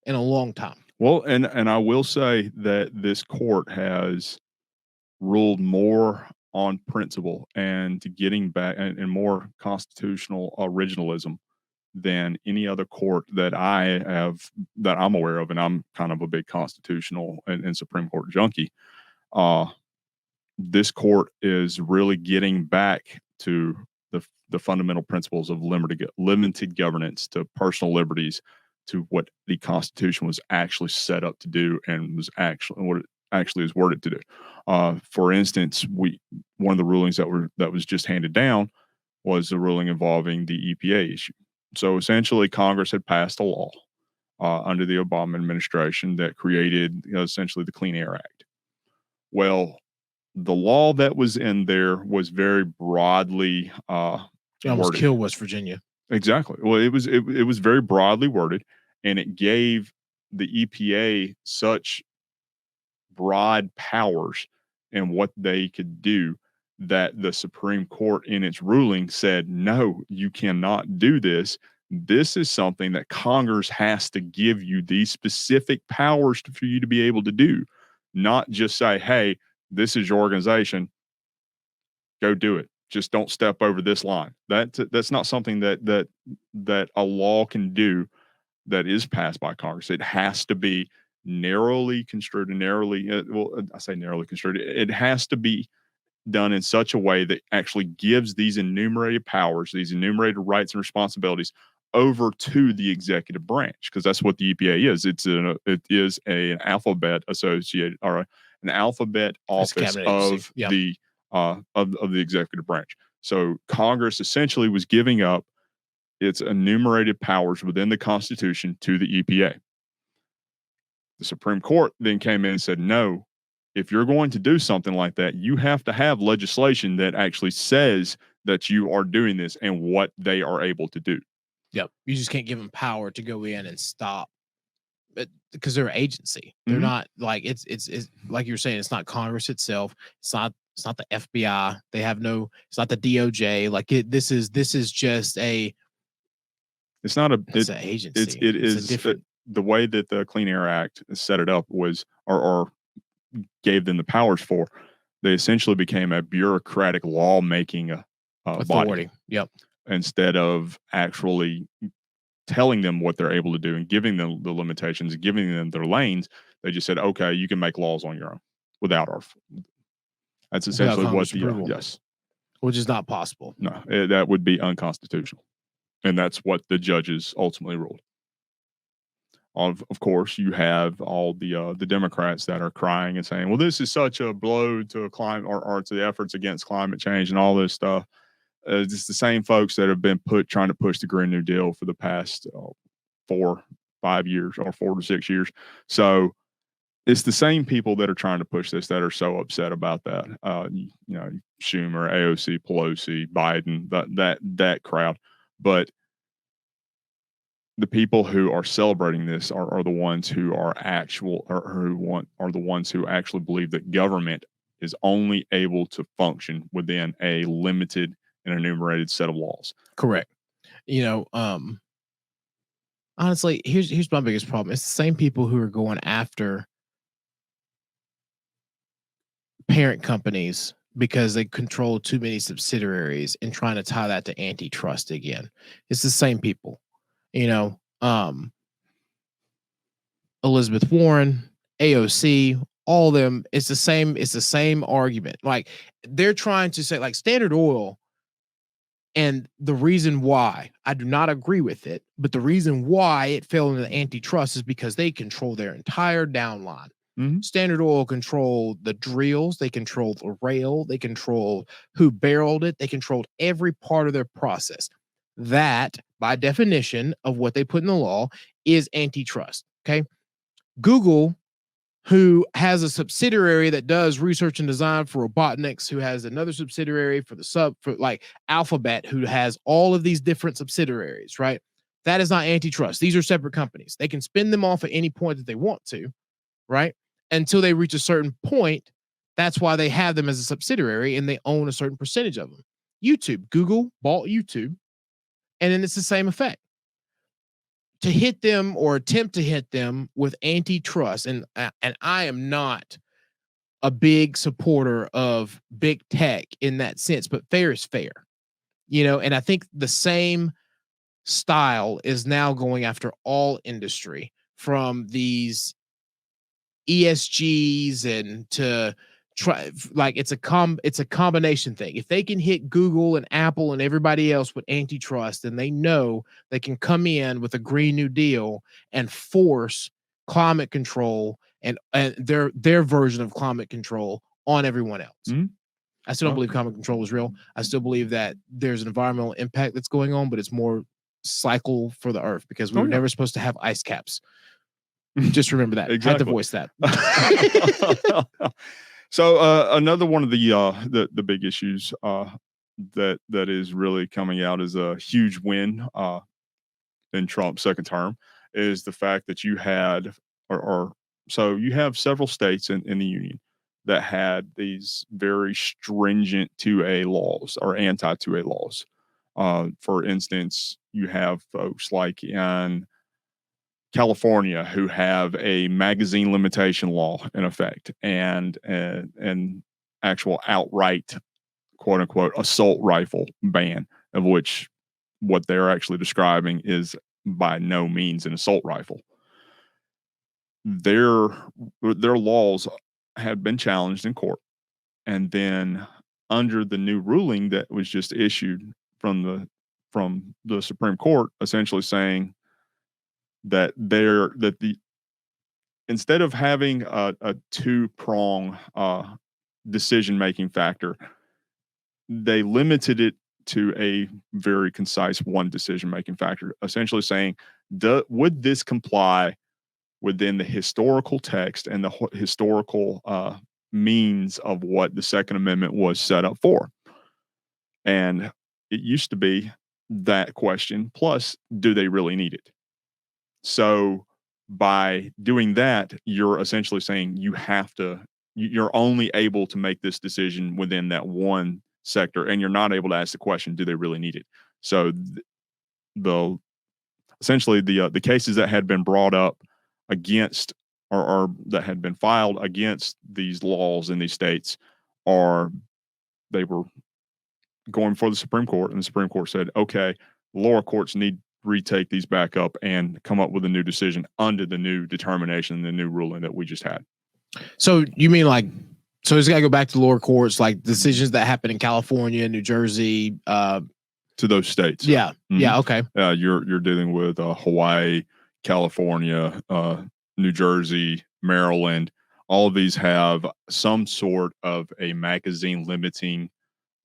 Speaker 2: in a long time.
Speaker 1: Well, and I will say that this court has ruled more on principle and to getting back and more constitutional originalism than any other court that I'm aware of. And I'm kind of a big constitutional and Supreme Court junkie. this court is really getting back to the fundamental principles of limited governance, to personal liberties, to what the Constitution was actually set up to do and was actually what it actually is worded to do. For instance, one of the rulings that was just handed down was the ruling involving the EPA issue. So essentially, Congress had passed a law under the Obama administration that created essentially the Clean Air Act. Well, the law that was in there was very broadly
Speaker 2: It almost
Speaker 1: worded.
Speaker 2: killed West Virginia.
Speaker 1: Exactly. Well, it was very broadly worded, and it gave the EPA such broad powers in what they could do that the Supreme Court in its ruling said, no, you cannot do this. This is something that Congress has to give you these specific powers for you to be able to do, not just say, hey, this is your organization, go do it. Just don't step over this line. That's not something that a law can do that is passed by Congress. It has to be narrowly construed and I say narrowly construed. It has to be done in such a way that actually gives these enumerated powers, these enumerated rights and responsibilities over to the executive branch, because that's what the EPA is. It is an alphabet associated, or an alphabet office of the of the executive branch. So Congress essentially was giving up its enumerated powers within the Constitution to the EPA. The Supreme Court then came in and said, no, if you're going to do something like that, you have to have legislation that actually says that you are doing this and what they are able to do.
Speaker 2: Yep. You just can't give them power to go in and stop, but because they're an agency. They're not like it's like you're saying, it's not Congress itself. It's not the FBI. They have no, it's not the DOJ. Like this is just
Speaker 1: it's not an
Speaker 2: agency.
Speaker 1: It is different. The way that the Clean Air Act set it up was, or gave them the powers for, they essentially became a bureaucratic lawmaking authority.
Speaker 2: Body. Yep.
Speaker 1: Instead of actually telling them what they're able to do and giving them the limitations and giving them their lanes, they just said, okay, you can make laws on your own without our. That's essentially what the yes,
Speaker 2: which is not possible.
Speaker 1: No, that would be unconstitutional, and that's what the judges ultimately ruled. Of course, you have all the Democrats that are crying and saying, well, this is such a blow to climate or to the efforts against climate change and all this stuff. It's the same folks that have been trying to push the Green New Deal for the past 4-5 years or 4 to 6 years. So it's the same people that are trying to push this that are so upset about that. Schumer, AOC, Pelosi, Biden, that crowd. But the people who are celebrating this are the ones who are the ones who actually believe that government is only able to function within a limited and enumerated set of laws.
Speaker 2: Correct. Honestly, here's my biggest problem. It's the same people who are going after parent companies because they control too many subsidiaries and trying to tie that to antitrust again. It's the same people. Elizabeth Warren, AOC, all of them, it's the same argument. Like they're trying to say like Standard Oil, and the reason why I do not agree with it, but the reason why it fell into the antitrust is because they control their entire downline.
Speaker 1: Mm-hmm.
Speaker 2: Standard Oil controlled the drills, they controlled the rail, they controlled who barreled it, they controlled every part of their process. That, by definition of what they put in the law, is antitrust. Okay. Google, who has a subsidiary that does research and design for robotics, who has another subsidiary for like Alphabet, who has all of these different subsidiaries, right? That is not antitrust. These are separate companies. They can spin them off at any point that they want to, right? Until they reach a certain point. That's why they have them as a subsidiary and they own a certain percentage of them. YouTube, Google bought YouTube, and then it's the same effect. To hit them or attempt to hit them with antitrust, and I am not a big supporter of big tech in that sense, but fair is fair, and I think the same style is now going after all industry, from these ESGs and to like it's a combination thing. If they can hit Google and Apple and everybody else with antitrust, then they know they can come in with a Green New Deal and force climate control and their version of climate control on everyone else.
Speaker 1: Mhm.
Speaker 2: I still don't
Speaker 1: Well-
Speaker 2: believe climate control is real. I still believe that there's an environmental impact that's going on, but it's more cycle for the earth because we
Speaker 1: Oh,
Speaker 2: were
Speaker 1: yeah.
Speaker 2: never supposed to have ice caps. Just remember that. Had to
Speaker 1: Exactly.
Speaker 2: voice that.
Speaker 1: So another one of the big issues that is really coming out as a huge win in Trump's second term is the fact that you had or so you have several states in the union that had these very stringent 2A laws or anti 2A laws. For instance, you have folks like in California who have a magazine limitation law in effect and an actual outright quote unquote assault rifle ban, of which what they're actually describing is by no means an assault rifle. Their laws have been challenged in court, and then under the new ruling that was just issued from the Supreme Court, essentially saying that the instead of having a two-prong decision making factor, they limited it to a very concise one decision making factor, essentially saying, would this comply within the historical text and the historical means of what the Second Amendment was set up for? And it used to be that question, plus, do they really need it? So by doing that, you're essentially saying you're only able to make this decision within that one sector, and you're not able to ask the question, do they really need it? So the essentially the cases that had been brought up against or that had been filed against these laws in these states are they were going for the Supreme Court, and the Supreme Court said, okay, lower courts need retake these back up and come up with a new decision under the new determination, the new ruling that we just had.
Speaker 2: So you mean like, so it's got to go back to lower courts, like decisions that happen in California, New Jersey,
Speaker 1: to those states.
Speaker 2: Yeah.
Speaker 1: Mhm.
Speaker 2: Yeah. Okay.
Speaker 1: You're dealing with Hawaii, California, New Jersey, Maryland. All of these have some sort of a magazine limiting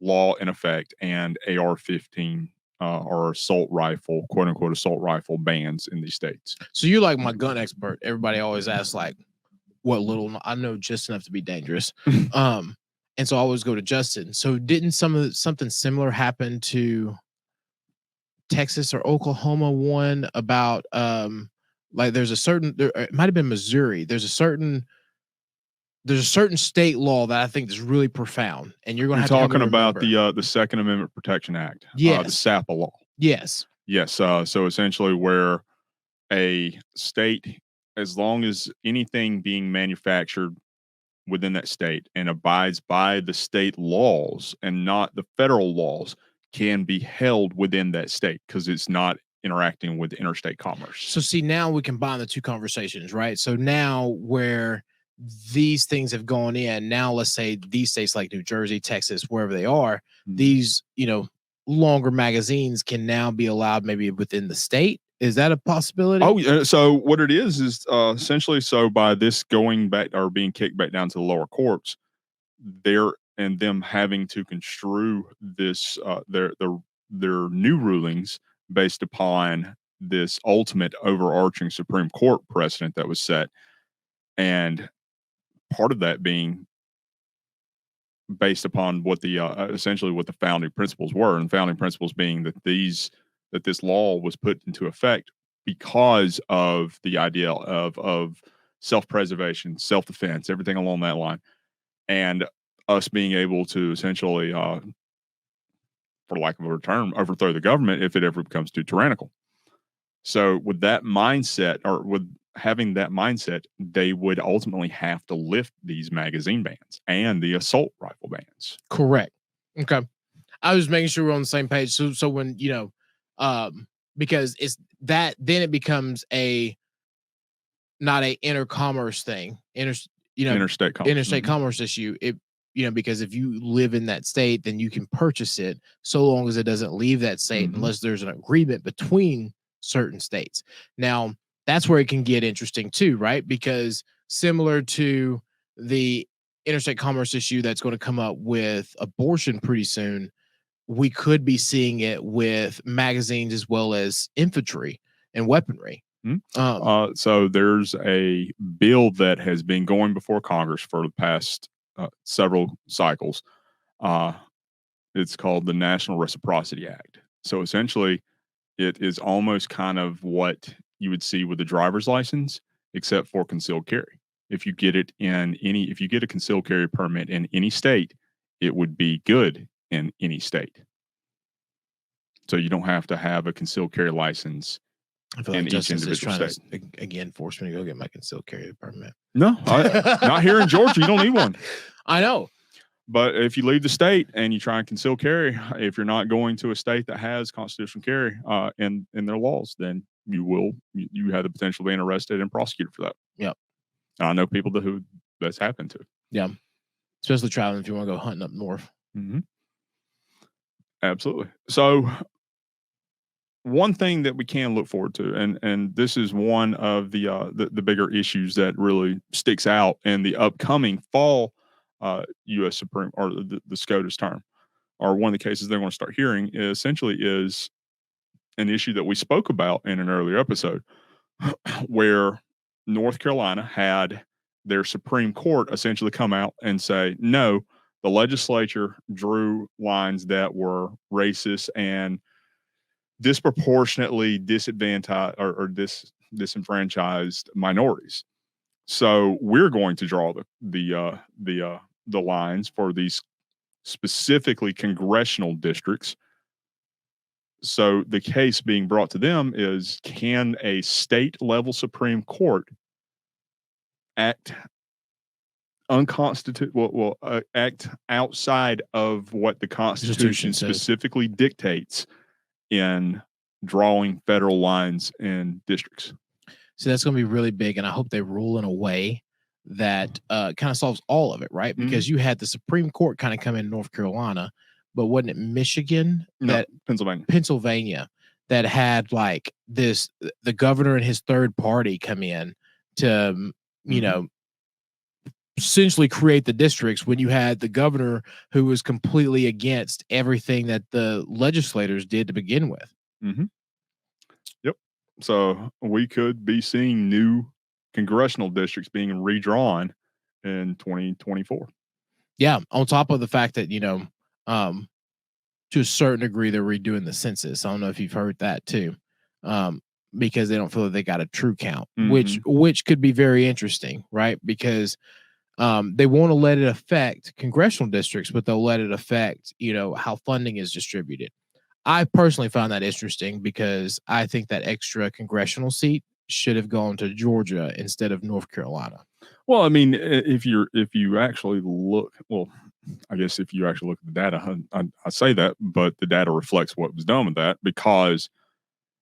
Speaker 1: law in effect and AR-15 or assault rifle, quote unquote, assault rifle bans in these states.
Speaker 2: So you're like my gun expert. Everybody always asks like, what little I know just enough to be dangerous. And so I always go to Justin. So didn't something similar happen to Texas or Oklahoma one about like there's a certain it might have been Missouri. There's a certain state law that I think is really profound, and you're going to have
Speaker 1: talking
Speaker 2: to
Speaker 1: about
Speaker 2: remember.
Speaker 1: the Second Amendment Protection Act,
Speaker 2: Yes.
Speaker 1: the SAPA law.
Speaker 2: Yes.
Speaker 1: Yes. So essentially, where a state, as long as anything being manufactured within that state and abides by the state laws and not the federal laws, can be held within that state because it's not interacting with interstate commerce.
Speaker 2: So see, now we combine the two conversations, right? So now where these things have gone in, now let's say these states like New Jersey, Texas, wherever they are, these, longer magazines can now be allowed maybe within the state. Is that a possibility?
Speaker 1: Oh, so what it is essentially, so by this going back or being kicked back down to the lower courts, them having to construe this their new rulings based upon this ultimate overarching Supreme Court precedent that was set, and part of that being based upon what the essentially what the founding principles were, and the founding principles being that this law was put into effect because of the idea of self-preservation, self-defense, everything along that line, and us being able to essentially, for lack of a term, overthrow the government if it ever becomes too tyrannical. So with that mindset, or with having that mindset, they would ultimately have to lift these magazine bans and the assault rifle bans.
Speaker 2: Correct. Okay. I was making sure we're on the same page. So when, because it's that, then it becomes not a intercommerce thing.
Speaker 1: interstate commerce.
Speaker 2: interstate commerce issue, because if you live in that state, then you can purchase it so long as it doesn't leave that state, unless there's an agreement between certain states. Now, that's where it can get interesting too, right? Because similar to the interstate commerce issue that's going to come up with abortion pretty soon, we could be seeing it with magazines as well as infantry and weaponry.
Speaker 1: So there's a bill that has been going before Congress for the past several cycles. It's called the National Reciprocity Act. So essentially, it is almost kind of what you would see with the driver's license, except for concealed carry. If you get a concealed carry permit in any state, it would be good in any state. So you don't have to have a concealed carry license
Speaker 2: I feel
Speaker 1: in
Speaker 2: like
Speaker 1: each
Speaker 2: Justice is
Speaker 1: individual
Speaker 2: trying
Speaker 1: state.
Speaker 2: to again force me to go get my concealed carry permit.
Speaker 1: No, not here in Georgia. You don't need one.
Speaker 2: I know.
Speaker 1: But if you leave the state and you try and conceal carry, if you're not going to a state that has constitutional carry in their laws, then you have the potential of being arrested and prosecuted for that.
Speaker 2: Yep.
Speaker 1: And I know people who that's happened to.
Speaker 2: Yeah. Especially traveling if you want to go hunting up north.
Speaker 1: Mm-hmm. Absolutely. So one thing that we can look forward to, and this is one of the bigger issues that really sticks out in the upcoming fall U.S. Supreme or the SCOTUS term, or one of the cases they're going to start hearing, is an issue that we spoke about in an earlier episode, where North Carolina had their Supreme Court essentially come out and say, no, the legislature drew lines that were racist and disproportionately disadvantaged or disenfranchised minorities. So we're going to draw the lines for these specifically congressional districts. So the case being brought to them is, can a state level Supreme Court act unconstitutional? Act outside of what the Constitution specifically dictates in drawing federal lines in districts.
Speaker 2: So that's going to be really big, and I hope they rule in a way that kind of solves all of it, right? Because you had the Supreme Court kind of come in North Carolina, but wasn't it Michigan? Pennsylvania that had like the governor and his third party come in to, essentially create the districts, when you had the governor who was completely against everything that the legislators did to begin with.
Speaker 1: Mm-hmm. Yep. So we could be seeing new congressional districts being redrawn in 2024.
Speaker 2: Yeah. On top of the fact that, to a certain degree, they're redoing the census. I don't know if you've heard that too. Because they don't feel that they got a true count, which could be very interesting, right? Because they won't let it affect congressional districts, but they'll let it affect, how funding is distributed. I personally found that interesting because I think that extra congressional seat should have gone to Georgia instead of North Carolina.
Speaker 1: Well, I mean, if you actually look, I guess if you actually look at the data, I say that, but the data reflects what was done with that, because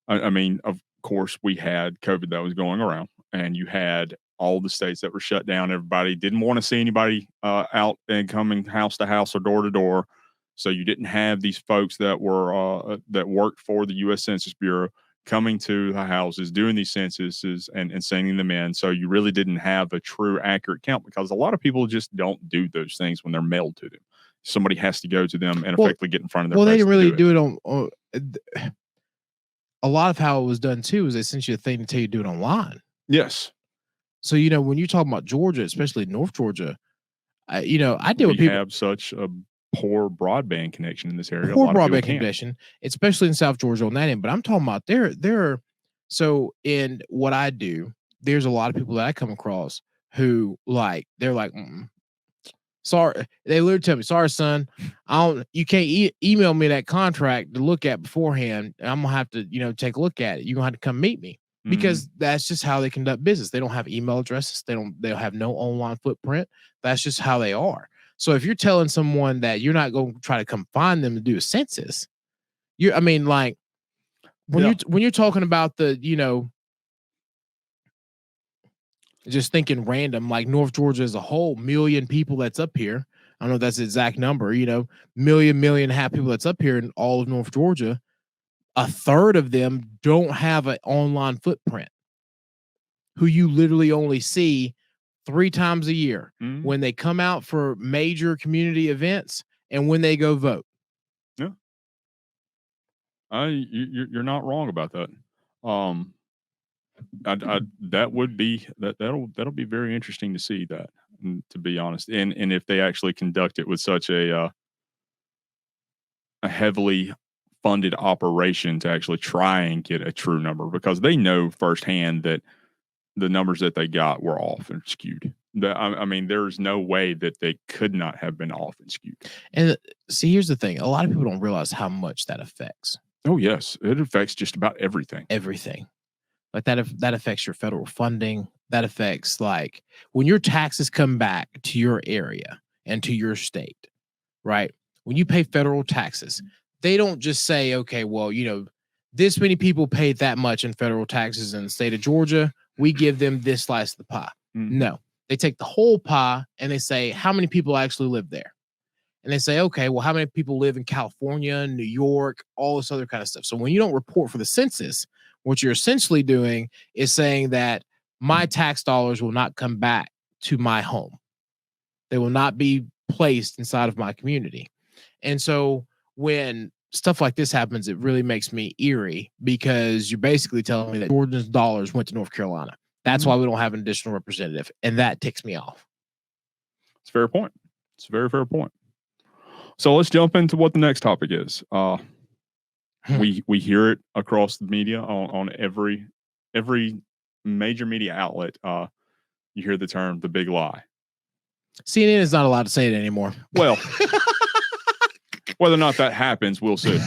Speaker 1: I mean, of course, we had COVID that was going around, and you had all the states that were shut down. Everybody didn't want to see anybody out and coming house to house or door to door. So you didn't have these folks that were that worked for the U.S. Census Bureau coming to the houses, doing these censuses and sending them in. So you really didn't have a true accurate count, because a lot of people just don't do those things when they're mailed to them. Somebody has to go to them and effectively get in front of them.
Speaker 2: Well, they didn't really do it on a lot of how it was done too is essentially a thing to tell you to do it online.
Speaker 1: Yes.
Speaker 2: So, when you're talking about Georgia, especially North Georgia, I deal with
Speaker 1: people
Speaker 2: have
Speaker 1: such a poor broadband connection in this area.
Speaker 2: Poor broadband connection, especially in South Georgia on that end. But I'm talking about there. So in what I do, there's a lot of people that I come across who they're like, sorry. They literally tell me, sorry, son, you can't email me that contract to look at beforehand. I'm gonna have to, take a look at it. You're gonna have to come meet me. Because that's just how they conduct business. They don't have email addresses. They'll have no online footprint. That's just how they are. So if you're telling someone that you're not going to try to come find them to do a census, when you're talking about the, just thinking random, like North Georgia as a whole, million people that's up here. I don't know if that's the exact number, million and a half people that's up here in all of North Georgia. A third of them don't have an online footprint, who you literally only see 3 times a year when they come out for major community events and when they go vote.
Speaker 1: Yeah. You're not wrong about that. That would be that'll be very interesting to see that, to be honest, and if they actually conduct it with such a heavily funded operation to actually try and get a true number, because they know firsthand that the numbers that they got were off and skewed. I mean, there's no way that they could not have been off and skewed.
Speaker 2: And see, here's the thing: a lot of people don't realize how much that affects.
Speaker 1: Oh yes, it affects just about everything.
Speaker 2: Everything. Like that affects your federal funding. That affects, like, when your taxes come back to your area and to your state, right? When you pay federal taxes, they don't just say, okay, well, this many people paid that much in federal taxes in the state of Georgia, we give them this slice of the pie. No, they take the whole pie and they say, how many people actually live there? And they say, okay, well, how many people live in California, New York, all this other kind of stuff. So when you don't report for the census, what you're essentially doing is saying that my tax dollars will not come back to my home. They will not be placed inside of my community. And so when stuff like this happens, it really makes me eerie, because you're basically telling me that Georgia's dollars went to North Carolina. That's why we don't have an additional representative. And that ticks me off.
Speaker 1: It's a fair point. It's a very fair point. So let's jump into what the next topic is. We hear it across the media on every major media outlet. You hear the term "the big lie."
Speaker 2: CNN is not allowed to say it anymore.
Speaker 1: Well, whether or not that happens, we'll see.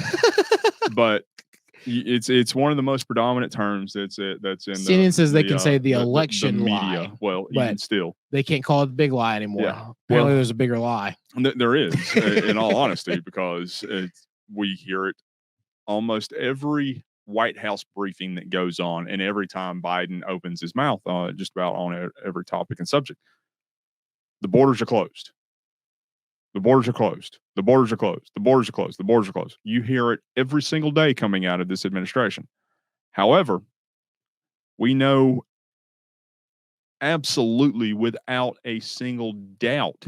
Speaker 1: But it's one of the most predominant terms that's in
Speaker 2: CNN says they can say the election
Speaker 1: the media.
Speaker 2: lie.
Speaker 1: Well, even still,
Speaker 2: they can't call it the big lie anymore.
Speaker 1: Yeah.
Speaker 2: Apparently, there's a bigger lie.
Speaker 1: There is, in all honesty, because we hear it almost every White House briefing that goes on, and every time Biden opens his mouth just about on every topic and subject. The borders are closed. The borders are closed. The borders are closed. The borders are closed. The borders are closed. You hear it every single day coming out of this administration. However, we know absolutely without a single doubt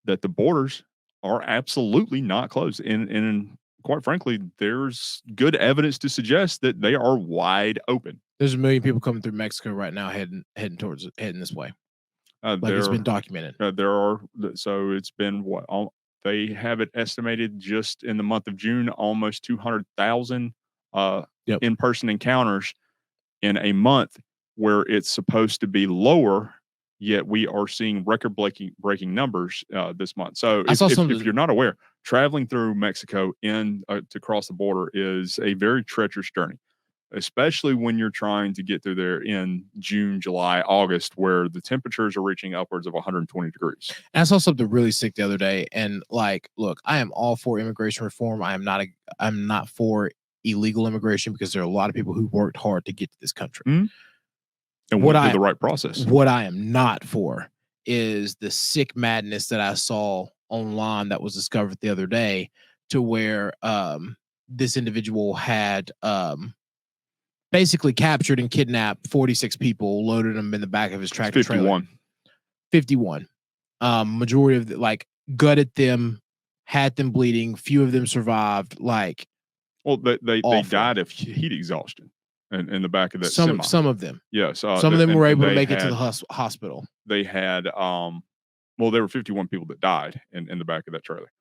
Speaker 1: that the borders are absolutely not closed. And quite frankly, there's good evidence to suggest that they are wide open.
Speaker 2: There's 1 million people coming through Mexico right now heading this way. It's been documented.
Speaker 1: There are, so it's been what they have it estimated just in the month of June, almost 200,000 in-person encounters in a month, where it's supposed to be lower. Yet we are seeing record-breaking numbers this month. So if you're not aware, traveling through Mexico to cross the border is a very treacherous journey, especially when you're trying to get through there in June, July, August, where the temperatures are reaching upwards of 120 degrees.
Speaker 2: And I saw something really sick the other day. And look, I am all for immigration reform. I'm not for illegal immigration, because there are a lot of people who worked hard to get to this country.
Speaker 1: Mm-hmm. And went through the right process.
Speaker 2: What I am not for is the sick madness that I saw online that was discovered the other day, to where this individual had basically captured and kidnapped 46 people, loaded them in the back of his tractor trailer. 51. Majority of gutted them, had them bleeding. Few of them survived.
Speaker 1: They died of heat exhaustion. In the back of that
Speaker 2: some of them.
Speaker 1: Yes.
Speaker 2: Some of them were able to make it to the hospital.
Speaker 1: They had, there were 51 people that died in the back of that trailer.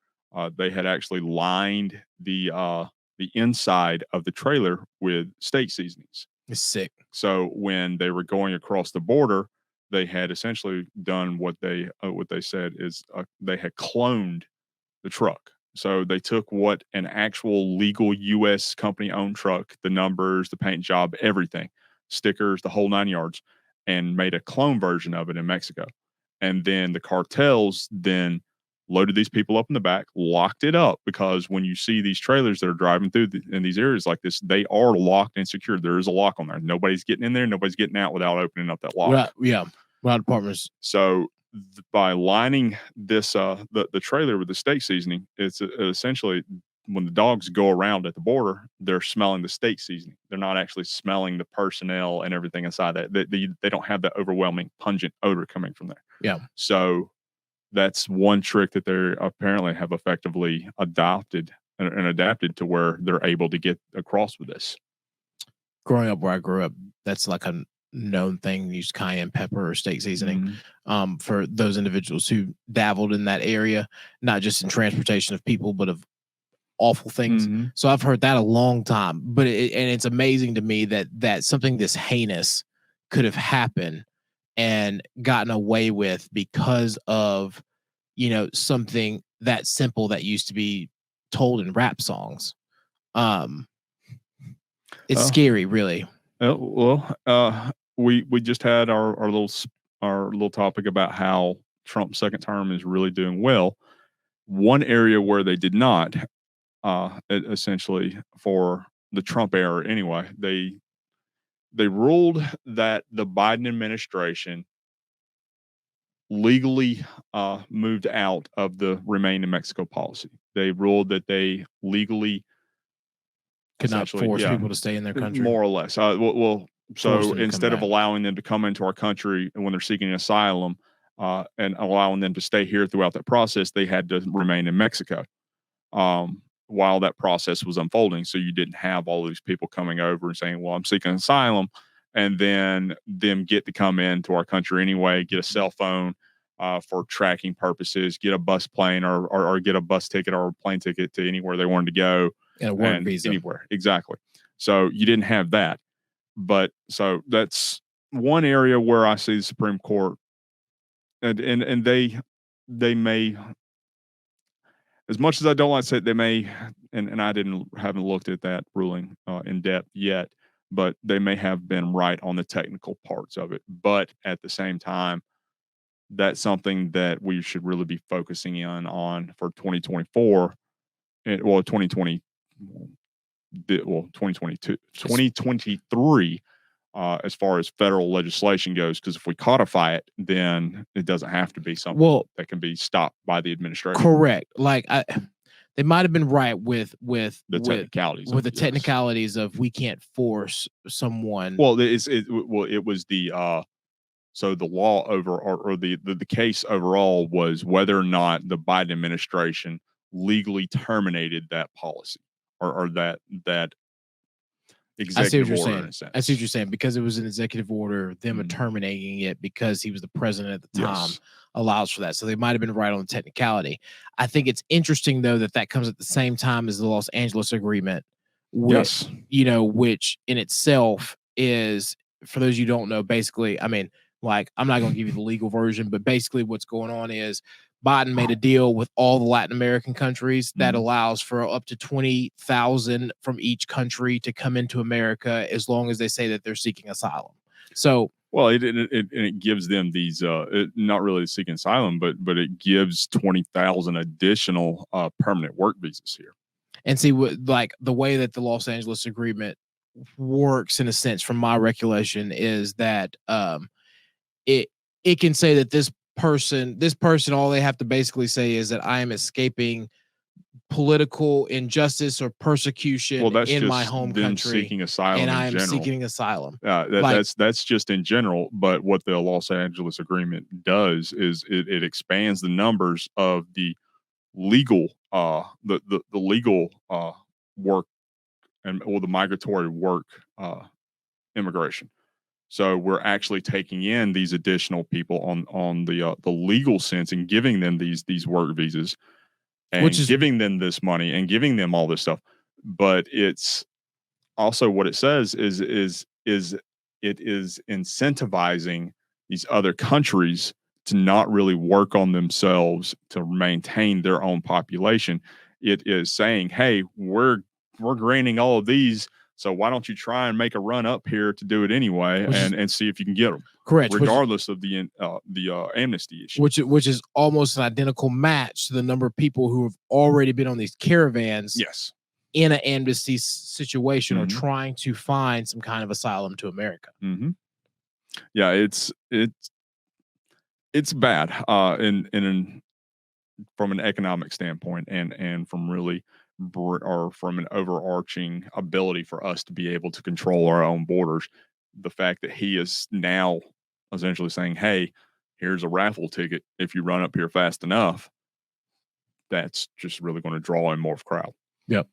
Speaker 1: They had actually lined the inside of the trailer with steak seasonings.
Speaker 2: It's sick.
Speaker 1: So when they were going across the border, they had essentially done what they said is they had cloned the truck. So they took what an actual legal U.S. company-owned truck, the numbers, the paint job, everything, stickers, the whole 9 yards, and made a clone version of it in Mexico. And then the cartels then loaded these people up in the back, locked it up, because when you see these trailers that are driving through in these areas like this, they are locked and secured. There is a lock on there. Nobody's getting in there. Nobody's getting out without opening up that lock.
Speaker 2: Right, yeah. What departments?
Speaker 1: So by lining this the trailer with the steak seasoning, it's essentially when the dogs go around at the border, they're smelling the steak seasoning. They're not actually smelling the personnel and everything inside that. They don't have that overwhelming pungent odor coming from there.
Speaker 2: Yeah.
Speaker 1: So that's one trick that they apparently have effectively adopted and adapted to where they're able to get across with this.
Speaker 2: Growing up where I grew up, that's like a known thing. Use cayenne pepper or steak seasoning. For those individuals who dabbled in that area, not just in transportation of people, but of awful things.
Speaker 1: Mhm.
Speaker 2: So I've heard that a long time. But and it's amazing to me that something this heinous could have happened and gotten away with because of something that simple that used to be told in rap songs. It's scary, really.
Speaker 1: We just had our little topic about how Trump's second term is really doing well. One area where they did not, essentially for the Trump era anyway, they ruled that the Biden administration legally moved out of the Remain in Mexico policy. They ruled that they legally
Speaker 2: Could not force people to stay in their country.
Speaker 1: more or less. So instead of allowing them to come into our country when they're seeking asylum and allowing them to stay here throughout that process, they had to remain in Mexico while that process was unfolding. So you didn't have all these people coming over and saying, well, I'm seeking asylum, and then them get to come into our country anyway, get a cell phone for tracking purposes, get a bus plane or get a bus ticket or a plane ticket to anywhere they wanted to go.
Speaker 2: And a work visa.
Speaker 1: Anywhere. Exactly. So you didn't have that. But so that's one area where I see the Supreme Court and they may, as much as I don't like to say it, they may, and I haven't looked at that ruling in depth yet, but they may have been right on the technical parts of it. But at the same time, that's something that we should really be focusing in on for 2024 and 2022, 2023, as far as federal legislation goes, because if we codify it, then it doesn't have to be something that can be stopped by the administration.
Speaker 2: Correct. Like they might have been right with
Speaker 1: the technicalities.
Speaker 2: With the technicalities of we can't force someone.
Speaker 1: Well, it was the so the law over or the case overall was whether or not the Biden administration legally terminated that policy or that executive order.
Speaker 2: I see what you're saying, because it was an executive order, them terminating it because he was the president at the time allows for that. So they might have been right on the technicality. I think it's interesting though that comes at the same time as the Los Angeles Agreement, which which in itself is, for those you don't know, basically, I mean, like, I'm not going to give you the legal version, but basically what's going on is Biden made a deal with all the Latin American countries that allows for up to 20,000 from each country to come into America as long as they say that they're seeking asylum. So,
Speaker 1: well, it gives them these not really seeking asylum, but it gives 20,000 additional permanent work visas here.
Speaker 2: And see what, like, the way that the Los Angeles Agreement works, in a sense, from my recollection, is that it can say that this person, all they have to basically say is that I am escaping political injustice or persecution in my home country,
Speaker 1: seeking asylum,
Speaker 2: and I am
Speaker 1: general.
Speaker 2: seeking asylum.
Speaker 1: That's just in general. But what the Los Angeles Agreement does is it expands the numbers of the legal the legal work or the migratory work immigration. So we're actually taking in these additional people on the legal sense and giving them these work visas and giving them this money and giving them all this stuff. But it's also, what it says is it is incentivizing these other countries to not really work on themselves to maintain their own population. It is saying, hey, we're granting all of these, so why don't you try and make a run up here to do it anyway, and see if you can get them,
Speaker 2: correct,
Speaker 1: regardless of the amnesty issue,
Speaker 2: which is almost an identical match to the number of people who have already been on these caravans, in an amnesty situation or trying to find some kind of asylum to America.
Speaker 1: Yeah, it's it's bad. From an economic standpoint, and from really or from an overarching ability for us to be able to control our own borders. The fact that he is now essentially saying, "Hey, here's a raffle ticket. If you run up here fast enough," that's just really going to draw in more of a crowd.
Speaker 2: Yep.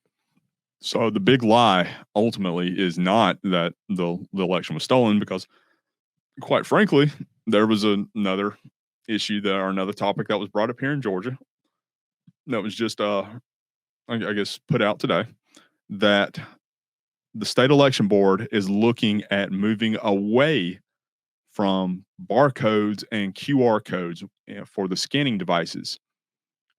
Speaker 1: So the big lie ultimately is not that the election was stolen, because, quite frankly, there was another issue or another topic that was brought up here in Georgia that was just, I guess, put out today, that the state election board is looking at moving away from barcodes and QR codes for the scanning devices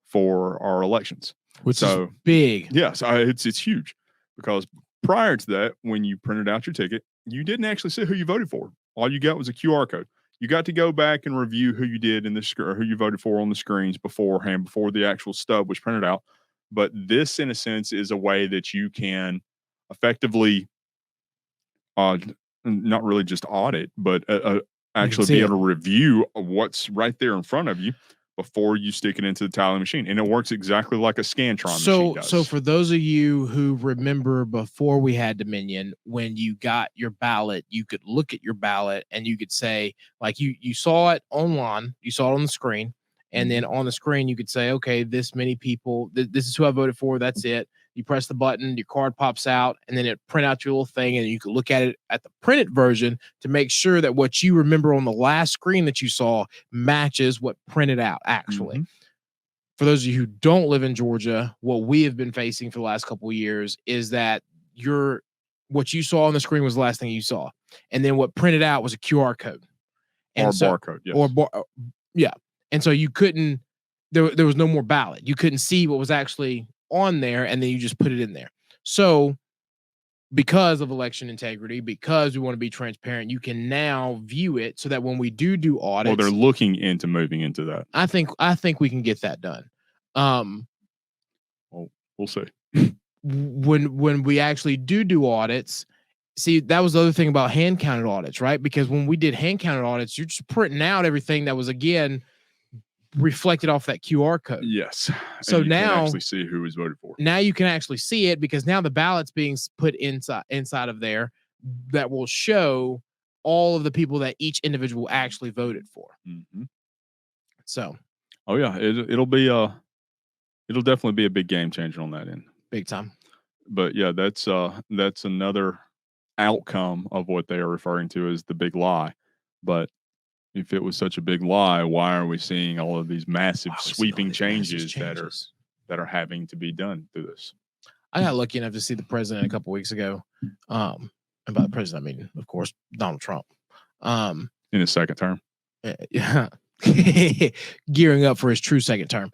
Speaker 1: for our elections.
Speaker 2: Which is big.
Speaker 1: Yes, it's huge, because prior to that, when you printed out your ticket, you didn't actually see who you voted for. All you got was a QR code. You got to go back and review who you did in the or who you voted for on the screens beforehand, before the actual stub was printed out. But this, in a sense, is a way that you can effectively, not really just audit, but actually be able to review what's right there in front of you before you stick it into the tallying machine. And it works exactly like a Scantron machine does.
Speaker 2: So for those of you who remember before we had Dominion, when you got your ballot, you could look at your ballot and you could say, like, you saw it online, you saw it on the screen, and then on the screen you could say, okay, this many people, this is who I voted for, that's it. You press the button, your card pops out, and then it print out your little thing, and you can look at it at the printed version to make sure that what you remember on the last screen that you saw matches what printed out actually. For those of you who don't live in Georgia, what we have been facing for the last couple of years is that what you saw on the screen was the last thing you saw, and then what printed out was a QR code
Speaker 1: or barcode,
Speaker 2: yes. And so you couldn't. There was no more ballot. You couldn't see what was actually on there, and then you just put it in there. So because of election integrity, because we want to be transparent, you can now view it so that when we do audits,
Speaker 1: well, they're looking into moving into that.
Speaker 2: I think we can get that done.
Speaker 1: Well, we'll see.
Speaker 2: When we actually do audits, see, that was the other thing about hand counted audits, right? Because when we did hand counted audits, you're just printing out everything that was, again, reflected off that QR code.
Speaker 1: Yes.
Speaker 2: So
Speaker 1: and you
Speaker 2: now
Speaker 1: can actually see who was voted for.
Speaker 2: Now you can actually see it, because now the ballot's being put inside of there that will show all of the people that each individual actually voted for. So,
Speaker 1: oh yeah, it'll definitely be a big game changer on that end.
Speaker 2: Big time.
Speaker 1: But yeah, that's another outcome of what they are referring to as the big lie. But if it was such a big lie, why are we seeing all of these massive sweeping changes that are having to be done through this?
Speaker 2: I got lucky enough to see the president a couple weeks ago. And by the president, I mean, of course, Donald Trump.
Speaker 1: In his second term.
Speaker 2: Yeah. Gearing up for his true second term.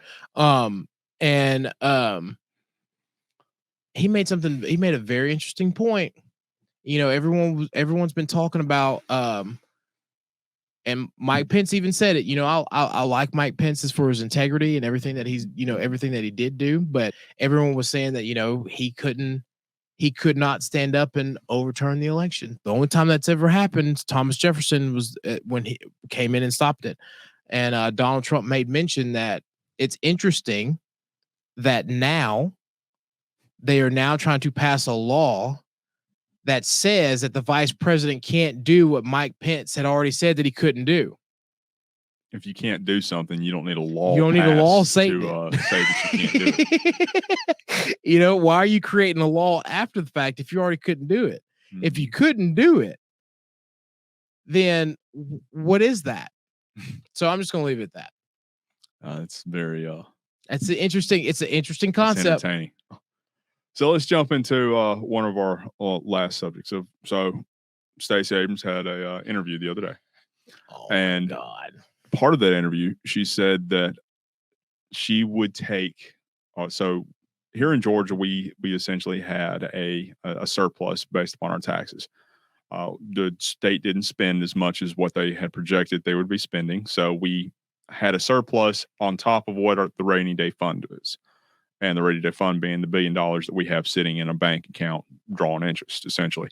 Speaker 2: He made a very interesting point. You know, everyone's been talking about, and Mike Pence even said it, you know, I like Mike Pence as for his integrity and everything that everything that he did do. But everyone was saying that, you know, he could not stand up and overturn the election. The only time that's ever happened, Thomas Jefferson was when he came in and stopped it. And Donald Trump made mention that it's interesting that now they are now trying to pass a law that says that the vice president can't do what Mike Pence had already said that he couldn't do.
Speaker 1: If you can't do something, you don't need a law.
Speaker 2: You don't need a law saying
Speaker 1: say that you can't do it.
Speaker 2: You know, why are you creating a law after the fact if you already couldn't do it? If you couldn't do it, then what is that? So I'm just going to leave it at that.
Speaker 1: It's very
Speaker 2: it's an interesting concept.
Speaker 1: Entertaining. So let's jump into one of our last subjects. So Stacey Abrams had a interview the other day.
Speaker 2: Oh,
Speaker 1: and
Speaker 2: my God.
Speaker 1: Part of that interview, she said that she would take. So here in Georgia, we essentially had a surplus based upon our taxes. The state didn't spend as much as what they had projected they would be spending, so we had a surplus on top of what the rainy day fund is. And the rainy day fund being the $1 billion that we have sitting in a bank account drawing interest, essentially.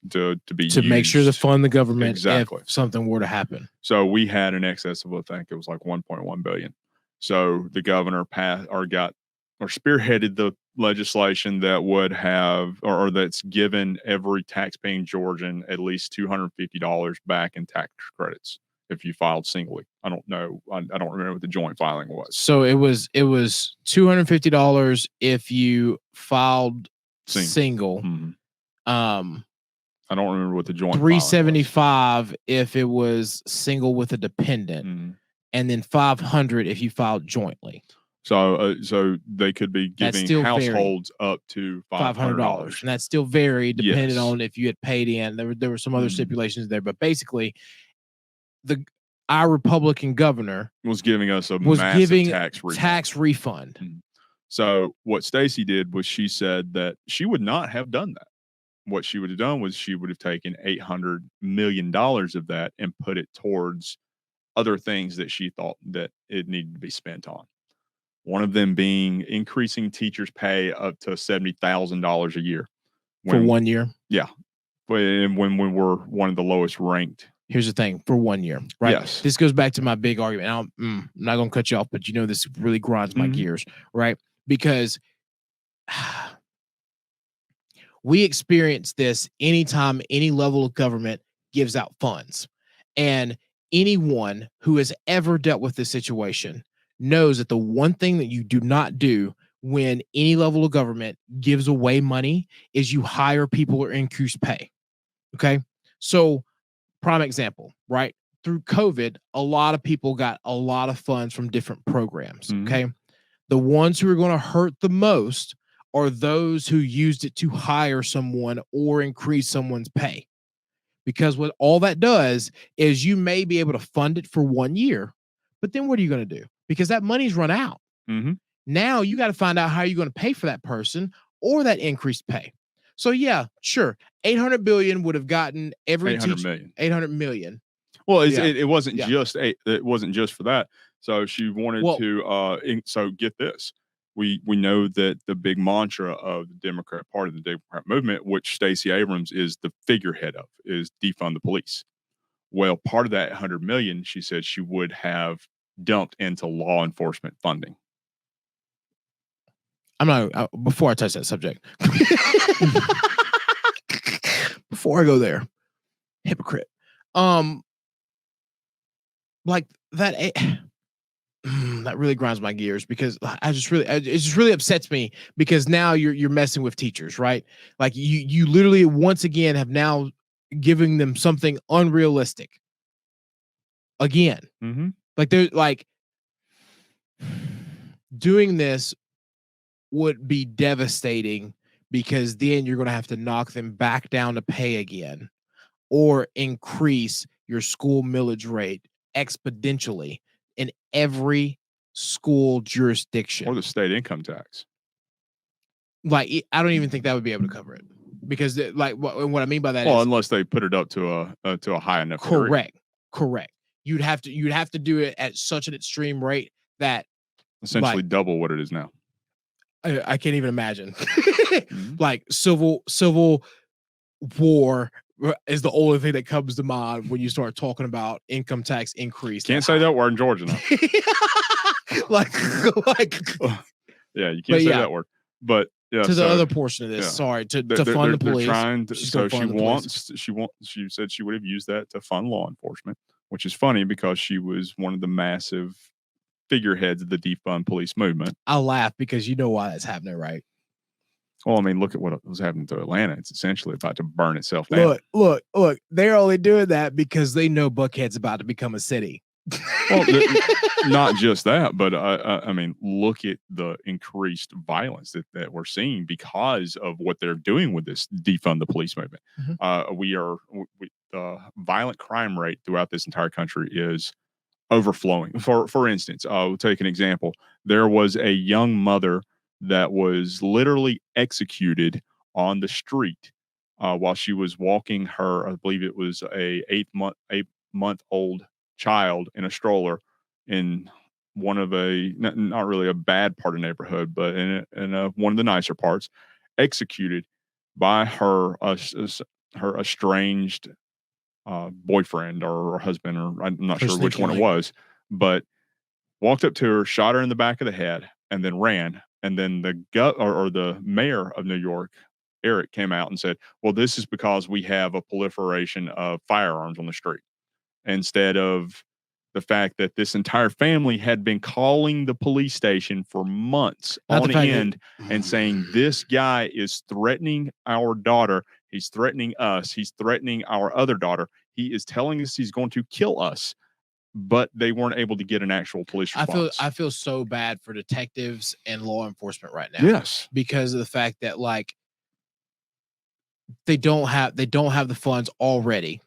Speaker 1: to be
Speaker 2: to make sure to
Speaker 1: used.
Speaker 2: fund the government
Speaker 1: Exactly.
Speaker 2: if something were to happen.
Speaker 1: So we had an excess of, I think it was like 1.1 billion. So the governor passed or spearheaded the legislation that would have or that's given every tax-paying Georgian at least $250 back in tax credits if you filed singly. I don't know. I don't remember what the joint filing was.
Speaker 2: So it was $250 if you filed single.
Speaker 1: Mhm.
Speaker 2: Um,
Speaker 1: I don't remember what the joint filing was.
Speaker 2: $375 if it was single with a dependent,
Speaker 1: Mhm.
Speaker 2: and then $500 if you filed jointly.
Speaker 1: So they could be
Speaker 2: That's
Speaker 1: giving
Speaker 2: still
Speaker 1: households up to $500.
Speaker 2: And that's still varied depending
Speaker 1: Yes.
Speaker 2: on if you had paid in. There were some other
Speaker 1: Mhm.
Speaker 2: stipulations there, but basically, our Republican governor
Speaker 1: was giving us a
Speaker 2: was
Speaker 1: massive
Speaker 2: giving
Speaker 1: tax refund.
Speaker 2: refund.
Speaker 1: So what Stacey did was she said that she would not have done that. What she would have done was she would have taken $800 million of that and put it towards other things that she thought that it needed to be spent on. One of them being increasing teachers' pay up to $70,000 a year
Speaker 2: For 1 year.
Speaker 1: Yeah, when we're one of the lowest ranked.
Speaker 2: Here's the thing, for 1 year, right?
Speaker 1: Yes.
Speaker 2: This goes back to my big argument. I'm not going to cut you off, but this really grinds my
Speaker 1: Mhm.
Speaker 2: gears, right? Because we experience this anytime any level of government gives out funds. And anyone who has ever dealt with this situation knows that the one thing that you do not do when any level of government gives away money is you hire people or increase pay. Okay. So, prime example, right? Through COVID, a lot of people got a lot of funds from different programs.
Speaker 1: Mhm.
Speaker 2: Okay. The ones who are going to hurt the most are those who used it to hire someone or increase someone's pay. Because what all that does is you may be able to fund it for 1 year, but then what are you going to do? Because that money's run out.
Speaker 1: Mhm.
Speaker 2: Now you got to find out how you're going to pay for that person or that increased pay. So yeah, sure, 800 billion would have gotten every
Speaker 1: 800
Speaker 2: teacher
Speaker 1: million.
Speaker 2: 800 million.
Speaker 1: Well,
Speaker 2: Yeah.
Speaker 1: it wasn't
Speaker 2: Yeah.
Speaker 1: just it wasn't just for that. So she wanted
Speaker 2: Well-
Speaker 1: to. So get this. We know that the big mantra of the Democrat Party, the Democrat movement, which Stacey Abrams is the figurehead of, is defund the police. Well, part of that 100 million, she said she would have dumped into law enforcement funding.
Speaker 2: I'm not before I touch that subject. Before I go there, hypocrite. Like that. That really grinds my gears because it just really upsets me because now you're messing with teachers, right? Like you literally once again have now giving them something unrealistic. Again,
Speaker 1: Mm-hmm.
Speaker 2: like they're like doing this would be devastating because then you're going to have to knock them back down to pay again or increase your school millage rate exponentially in every school jurisdiction.
Speaker 1: Or the state income tax.
Speaker 2: Like, I don't even think that would be able to cover it because like what I mean by that
Speaker 1: well,
Speaker 2: is
Speaker 1: unless they put it up to a high enough
Speaker 2: correct.
Speaker 1: degree.
Speaker 2: Correct. You'd have to do it at such an extreme rate that
Speaker 1: Essentially double what it is now.
Speaker 2: I can't even imagine.
Speaker 1: Mm-hmm.
Speaker 2: Like civil war is the only thing that comes to mind when you start talking about income tax increase.
Speaker 1: Can't say that word in Georgia now.
Speaker 2: like
Speaker 1: yeah, you can't say that word. But yeah,
Speaker 2: to the other portion of this, sorry, to fund the police.
Speaker 1: She said she would have used that to fund law enforcement, which is funny because she was one of the massive figureheads of the defund police movement.
Speaker 2: I laugh because you know why that's happening, right?
Speaker 1: Well, I mean, look at what was happening to Atlanta. It's essentially about to burn itself down.
Speaker 2: Look. They're only doing that because they know Buckhead's about to become a city.
Speaker 1: Well, not just that, but I mean, look at the increased violence that we're seeing because of what they're doing with this defund the police movement. Mm-hmm. The violent crime rate throughout this entire country is overflowing. For instance, we'll take an example. There was a young mother that was literally executed on the street while she was walking her, I believe it was a 8-month old child in a stroller in one of not really a bad part of the neighborhood, but in one of the nicer parts, executed by her her estranged boyfriend or husband, or I'm not
Speaker 2: For
Speaker 1: sure which one it
Speaker 2: sneaking,
Speaker 1: was, but walked up to her, shot her in the back of the head, and then ran. And then or the mayor of New York, Eric, came out and said, "Well, this is because we have a proliferation of firearms on the street," instead of the fact that this entire family had been calling the police station for months
Speaker 2: not the
Speaker 1: on
Speaker 2: fact
Speaker 1: end and saying, "This guy is threatening our daughter. He's threatening us. He's threatening our other daughter. He is telling us he's going to kill us." But they weren't able to get an actual police response.
Speaker 2: I feel so bad for detectives and law enforcement right now.
Speaker 1: Yes.
Speaker 2: Because of the fact that like they don't have the funds already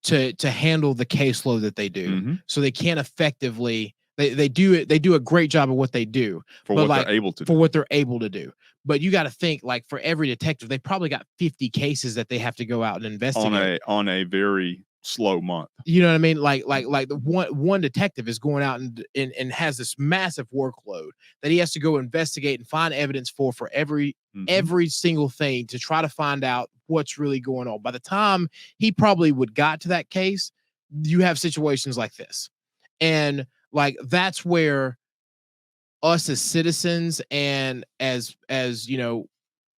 Speaker 2: to handle the caseload that they do.
Speaker 1: Mhm.
Speaker 2: So they can't effectively they do a great job of what they do
Speaker 1: For
Speaker 2: but
Speaker 1: what
Speaker 2: like
Speaker 1: they're able to
Speaker 2: for
Speaker 1: do.
Speaker 2: what they're able to do. But you got to think like for every detective, they probably got 50 cases that they have to go out and investigate
Speaker 1: On a very slow month.
Speaker 2: You know what I mean? Like the one detective is going out and has this massive workload that he has to go investigate and find evidence for every single thing to try to find out what's really going on. By the time he probably would got to that case, you have situations like this. And like that's where us as citizens and as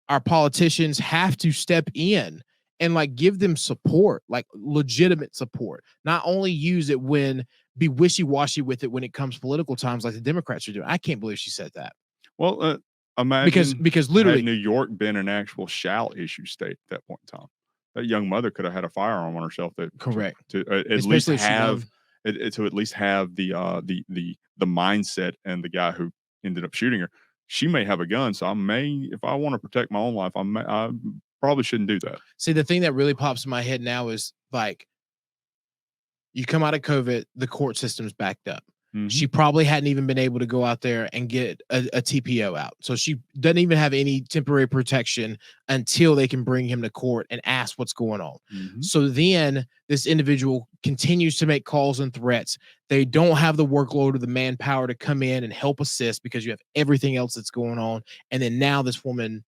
Speaker 2: our politicians have to step in and like give them support, like legitimate support. Not only use it be wishy-washy with it when it comes political times like the Democrats are doing. I can't believe she said that.
Speaker 1: Well, imagine
Speaker 2: Because literally
Speaker 1: had New York been an actual shall issue state at that point in time. That young mother could have had a firearm on herself
Speaker 2: correct.
Speaker 1: to at least have to at least have the mindset, and the guy who ended up shooting her, she may have a gun, so if I want to protect my own life, I probably shouldn't do that.
Speaker 2: See, the thing that really pops in my head now is like you come out of COVID, the court system's backed up. She probably hadn't even been able to go out there and get a TPO out. So she doesn't even have any temporary protection until they can bring him to court and ask what's going on. So then this individual continues to make calls and threats. They don't have the workload or the manpower to come in and help assist because you have everything else that's going on. And then now this woman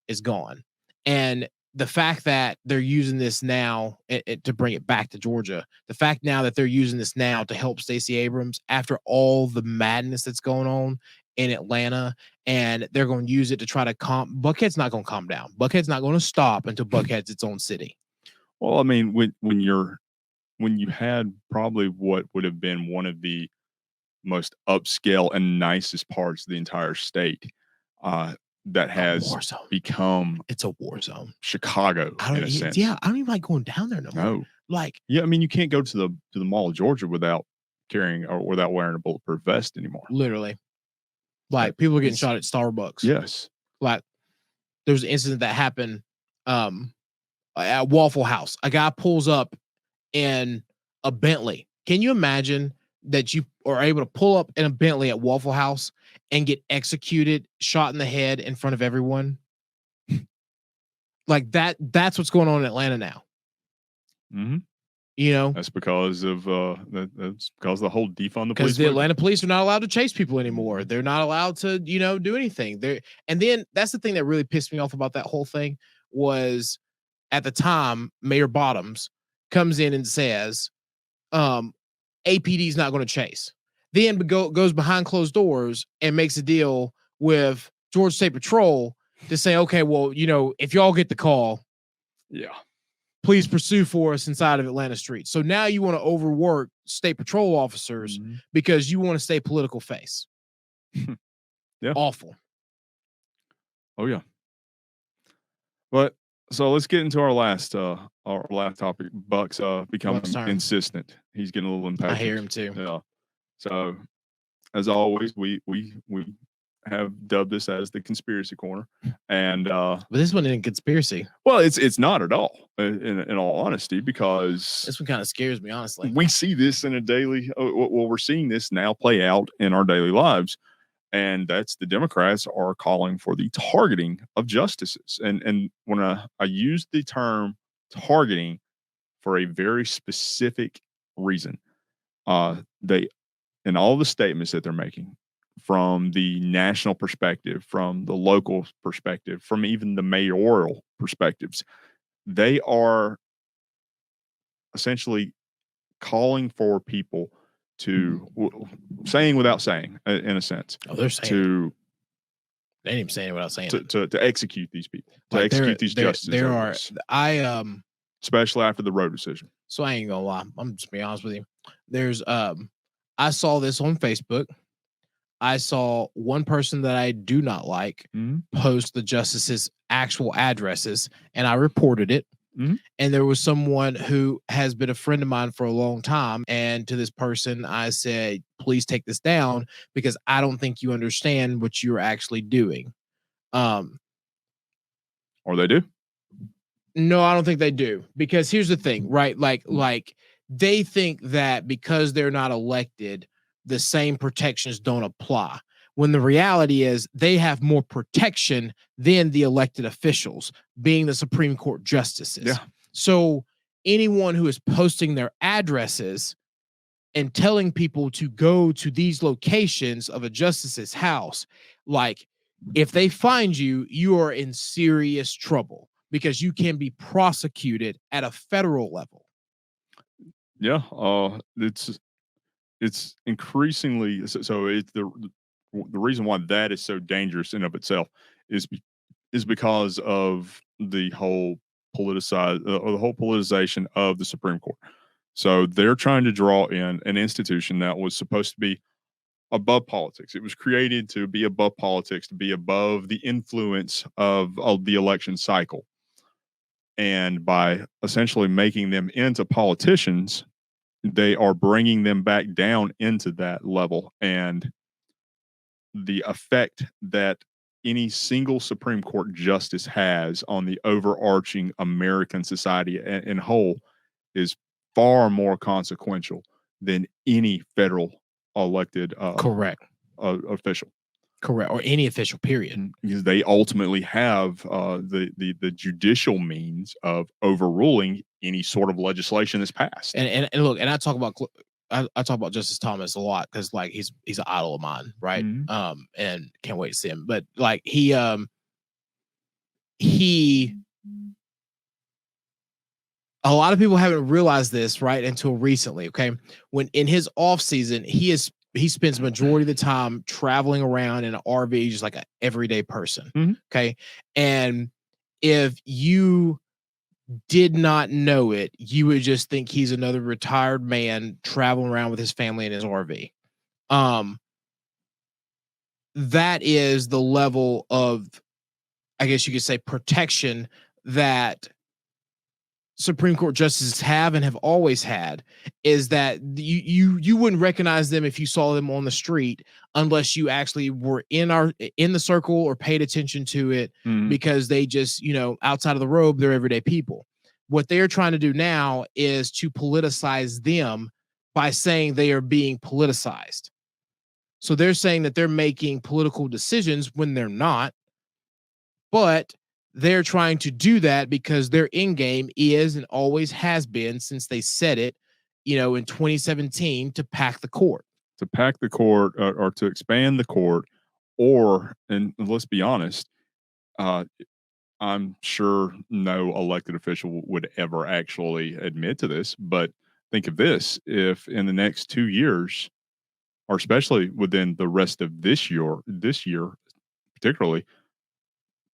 Speaker 2: is gone. And the fact that they're using this now to bring it back to Georgia, the fact now that they're using this now to help Stacey Abrams after all the madness that's going on in Atlanta, and they're going to use it to try to Buckhead's not going to calm down. Buckhead's not going to stop until Buckhead's its own city.
Speaker 1: Well, I mean, when you had probably what would have been one of the most upscale and nicest parts of the entire state, that has become
Speaker 2: it's a war zone.
Speaker 1: Chicago in a sense.
Speaker 2: Yeah, I don't even like going down there no more.
Speaker 1: No.
Speaker 2: Like,
Speaker 1: yeah, I mean, you can't go to the Mall of Georgia without carrying or without wearing a bulletproof vest anymore.
Speaker 2: Literally. Like people are getting shot at Starbucks.
Speaker 1: Yes.
Speaker 2: Like there was an incident that happened at Waffle House. A guy pulls up in a Bentley. Can you imagine that you are able to pull up in a Bentley at Waffle House and get executed, shot in the head in front of everyone? Like that's what's going on in Atlanta now. You know,
Speaker 1: that's because of that's because the whole defund the police.
Speaker 2: Because the Atlanta police are not allowed to chase people anymore. They're not allowed to, do anything. And then that's the thing that really pissed me off about that whole thing was at the time, Mayor Bottoms comes in and says, APD is not going to chase. Then goes behind closed doors and makes a deal with Georgia State Patrol to say, okay, well, if y'all get the call,
Speaker 1: yeah,
Speaker 2: please pursue for us inside of Atlanta streets. So now you want to overwork state patrol officers because you want to stay political face.
Speaker 1: Yeah.
Speaker 2: Awful.
Speaker 1: Oh yeah. But so let's get into our last topic. Buck's becoming insistent. He's getting a little impatient.
Speaker 2: I hear him too.
Speaker 1: Yeah. So as always, we have dubbed this as the conspiracy corner, and
Speaker 2: but this one isn't conspiracy.
Speaker 1: Well, it's not at all, in all honesty, because
Speaker 2: this one kind of scares me, honestly.
Speaker 1: We see this in a daily. Well, we're seeing this now play out in our daily lives, and that's the Democrats are calling for the targeting of justices, and when I use the term targeting for a very specific reason, they in all the statements that they're making, from the national perspective, from the local perspective, from even the mayoral perspectives, they are essentially calling for people to saying without saying, in a sense,
Speaker 2: Oh, they're saying it.
Speaker 1: to
Speaker 2: They ain't even saying it without saying it.
Speaker 1: to execute these people, to
Speaker 2: Like
Speaker 1: execute these justices.
Speaker 2: there
Speaker 1: over
Speaker 2: are
Speaker 1: this, especially after the Roe decision.
Speaker 2: So I ain't gonna lie. I'm just be honest with you. There's I saw this on Facebook. I saw one person that I do not like post the justices' actual addresses, and I reported it. And there was someone who has been a friend of mine for a long time. And to this person, I said, please take this down because I don't think you understand what you're actually doing.
Speaker 1: Or they do.
Speaker 2: No, I don't think they do. Because here's the thing, right? Like they think that because they're not elected, the same protections don't apply. When the reality is they have more protection than the elected officials, being the Supreme Court justices.
Speaker 1: Yeah.
Speaker 2: So anyone who is posting their addresses and telling people to go to these locations of a justice's house, like if they find you, you are in serious trouble because you can be prosecuted at a federal level.
Speaker 1: Yeah, it's increasingly so. It's the reason why that is so dangerous in of itself is because of the whole politicization of the Supreme Court. So they're trying to draw in an institution that was supposed to be above politics. It was created to be above politics, to be above the influence of the election cycle. And by essentially making them into politicians, they are bringing them back down into that level. And the effect that any single Supreme Court justice has on the overarching American society in whole is far more consequential than any federal elected
Speaker 2: Correct.
Speaker 1: Official.
Speaker 2: Correct. Or any official period.
Speaker 1: Because they ultimately have the judicial means of overruling any sort of legislation that's passed.
Speaker 2: And look, and I talk about Justice Thomas a lot because like he's an idol of mine, right? And can't wait to see him. But like he a lot of people haven't realized this, right, until recently. Okay. When in his off season, he spends majority of the time traveling around in an RV, just like an everyday person. Okay. And if you did not know it, you would just think he's another retired man traveling around with his family in his RV. That is the level of, I guess you could say, protection that Supreme Court justices have and have always had, is that you wouldn't recognize them if you saw them on the street unless you actually were in the circle or paid attention to it, because they just, outside of the robe, they're everyday people. What they're trying to do now is to politicize them by saying they are being politicized. So they're saying that they're making political decisions when they're not, but they're trying to do that because their end game is and always has been since they said it, in 2017, to pack the court.
Speaker 1: To pack the court or to expand the court, and let's be honest, I'm sure no elected official would ever actually admit to this, but think of this: if in the next 2 years, or especially within the rest of this year particularly,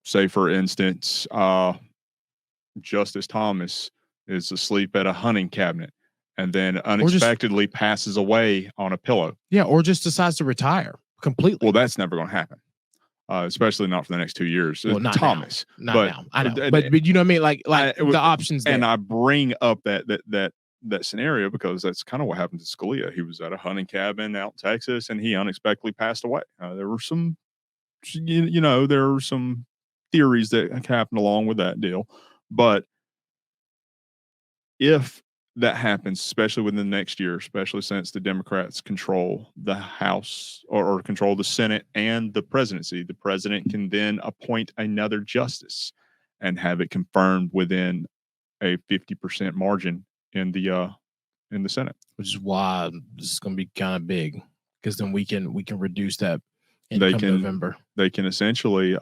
Speaker 1: say for instance, Justice Thomas is asleep at a hunting cabinet and then unexpectedly passes away on a pillow.
Speaker 2: Yeah, or just decides to retire completely.
Speaker 1: Well, that's never going to happen. Especially not for the next 2 years.
Speaker 2: Well, not
Speaker 1: Thomas.
Speaker 2: Now. Not now. I know. But you know what I mean? Like the options there.
Speaker 1: And I bring up that scenario because that's kind of what happened to Scalia. He was at a hunting cabin out in Texas and he unexpectedly passed away. There were some, there were some theories that happened along with that deal. But if that happens, especially within the next year, especially since the Democrats control the House or control the Senate and the presidency, the president can then appoint another justice and have it confirmed within a 50% margin in the Senate.
Speaker 2: Which is why this is going to be kind of big, because then we can reduce that in November.
Speaker 1: They can essentially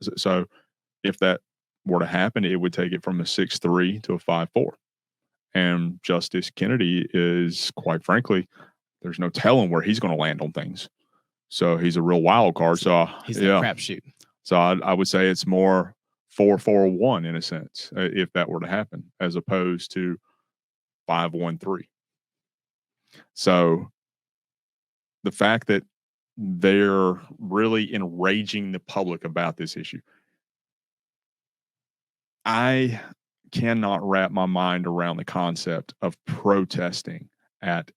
Speaker 1: so if that were to happen, it would take it from a 6-3 to a 5-4. And Justice Kennedy is, quite frankly, there's no telling where he's going to land on things. So he's a real wild card. So
Speaker 2: He's that crapshoot.
Speaker 1: So I would say it's more 4-4-1 in a sense, if that were to happen, as opposed to 5-1-3. So the fact that they're really enraging the public about this issue, I cannot wrap my mind around the concept of protesting at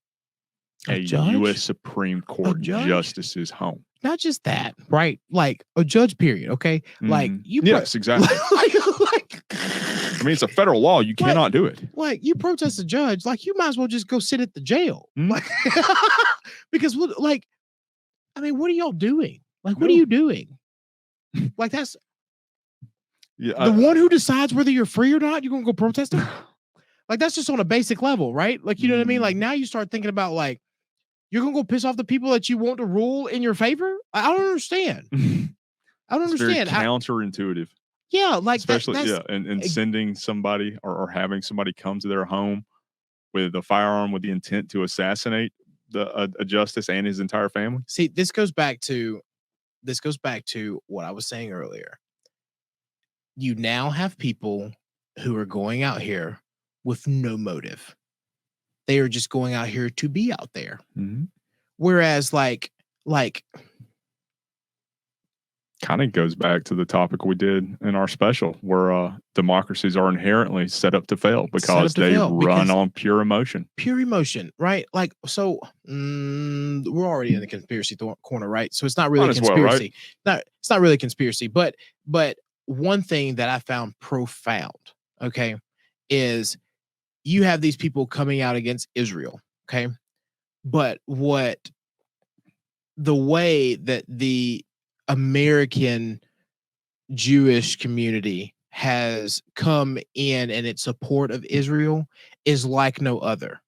Speaker 1: a U.S. Supreme Court justice's home.
Speaker 2: Not just that, right? Like a judge, period. Okay, like you.
Speaker 1: Yes, exactly. I mean, it's a federal law. You cannot do it.
Speaker 2: Like you protest a judge, like you might as well just go sit at the jail. Like, because like, I mean, what are y'all doing? Like, what are you doing? Like that's the one who decides whether you're free or not. You're gonna go protest him. Like that's just on a basic level, right? Like you know what I mean? Like now you start thinking about like you're gonna go piss off the people that you want to rule in your favor. I don't understand. I don't understand.
Speaker 1: Very counterintuitive.
Speaker 2: Yeah, like
Speaker 1: especially and sending somebody or having somebody come to their home with a firearm with the intent to assassinate a justice and his entire family.
Speaker 2: See, this goes back to what I was saying earlier. You now have people who are going out here with no motive. They are just going out here to be out there. Whereas like
Speaker 1: kind of goes back to the topic we did in our special where democracies are inherently set up to fail because they run on pure emotion.
Speaker 2: Pure emotion, right? Like, so we're already in the conspiracy corner, right? So it's not really a conspiracy. Well, right? It's not really a conspiracy, but one thing that I found profound, okay, is you have these people coming out against Israel, okay? But the way that the American Jewish community has come in its support of Israel is like no other.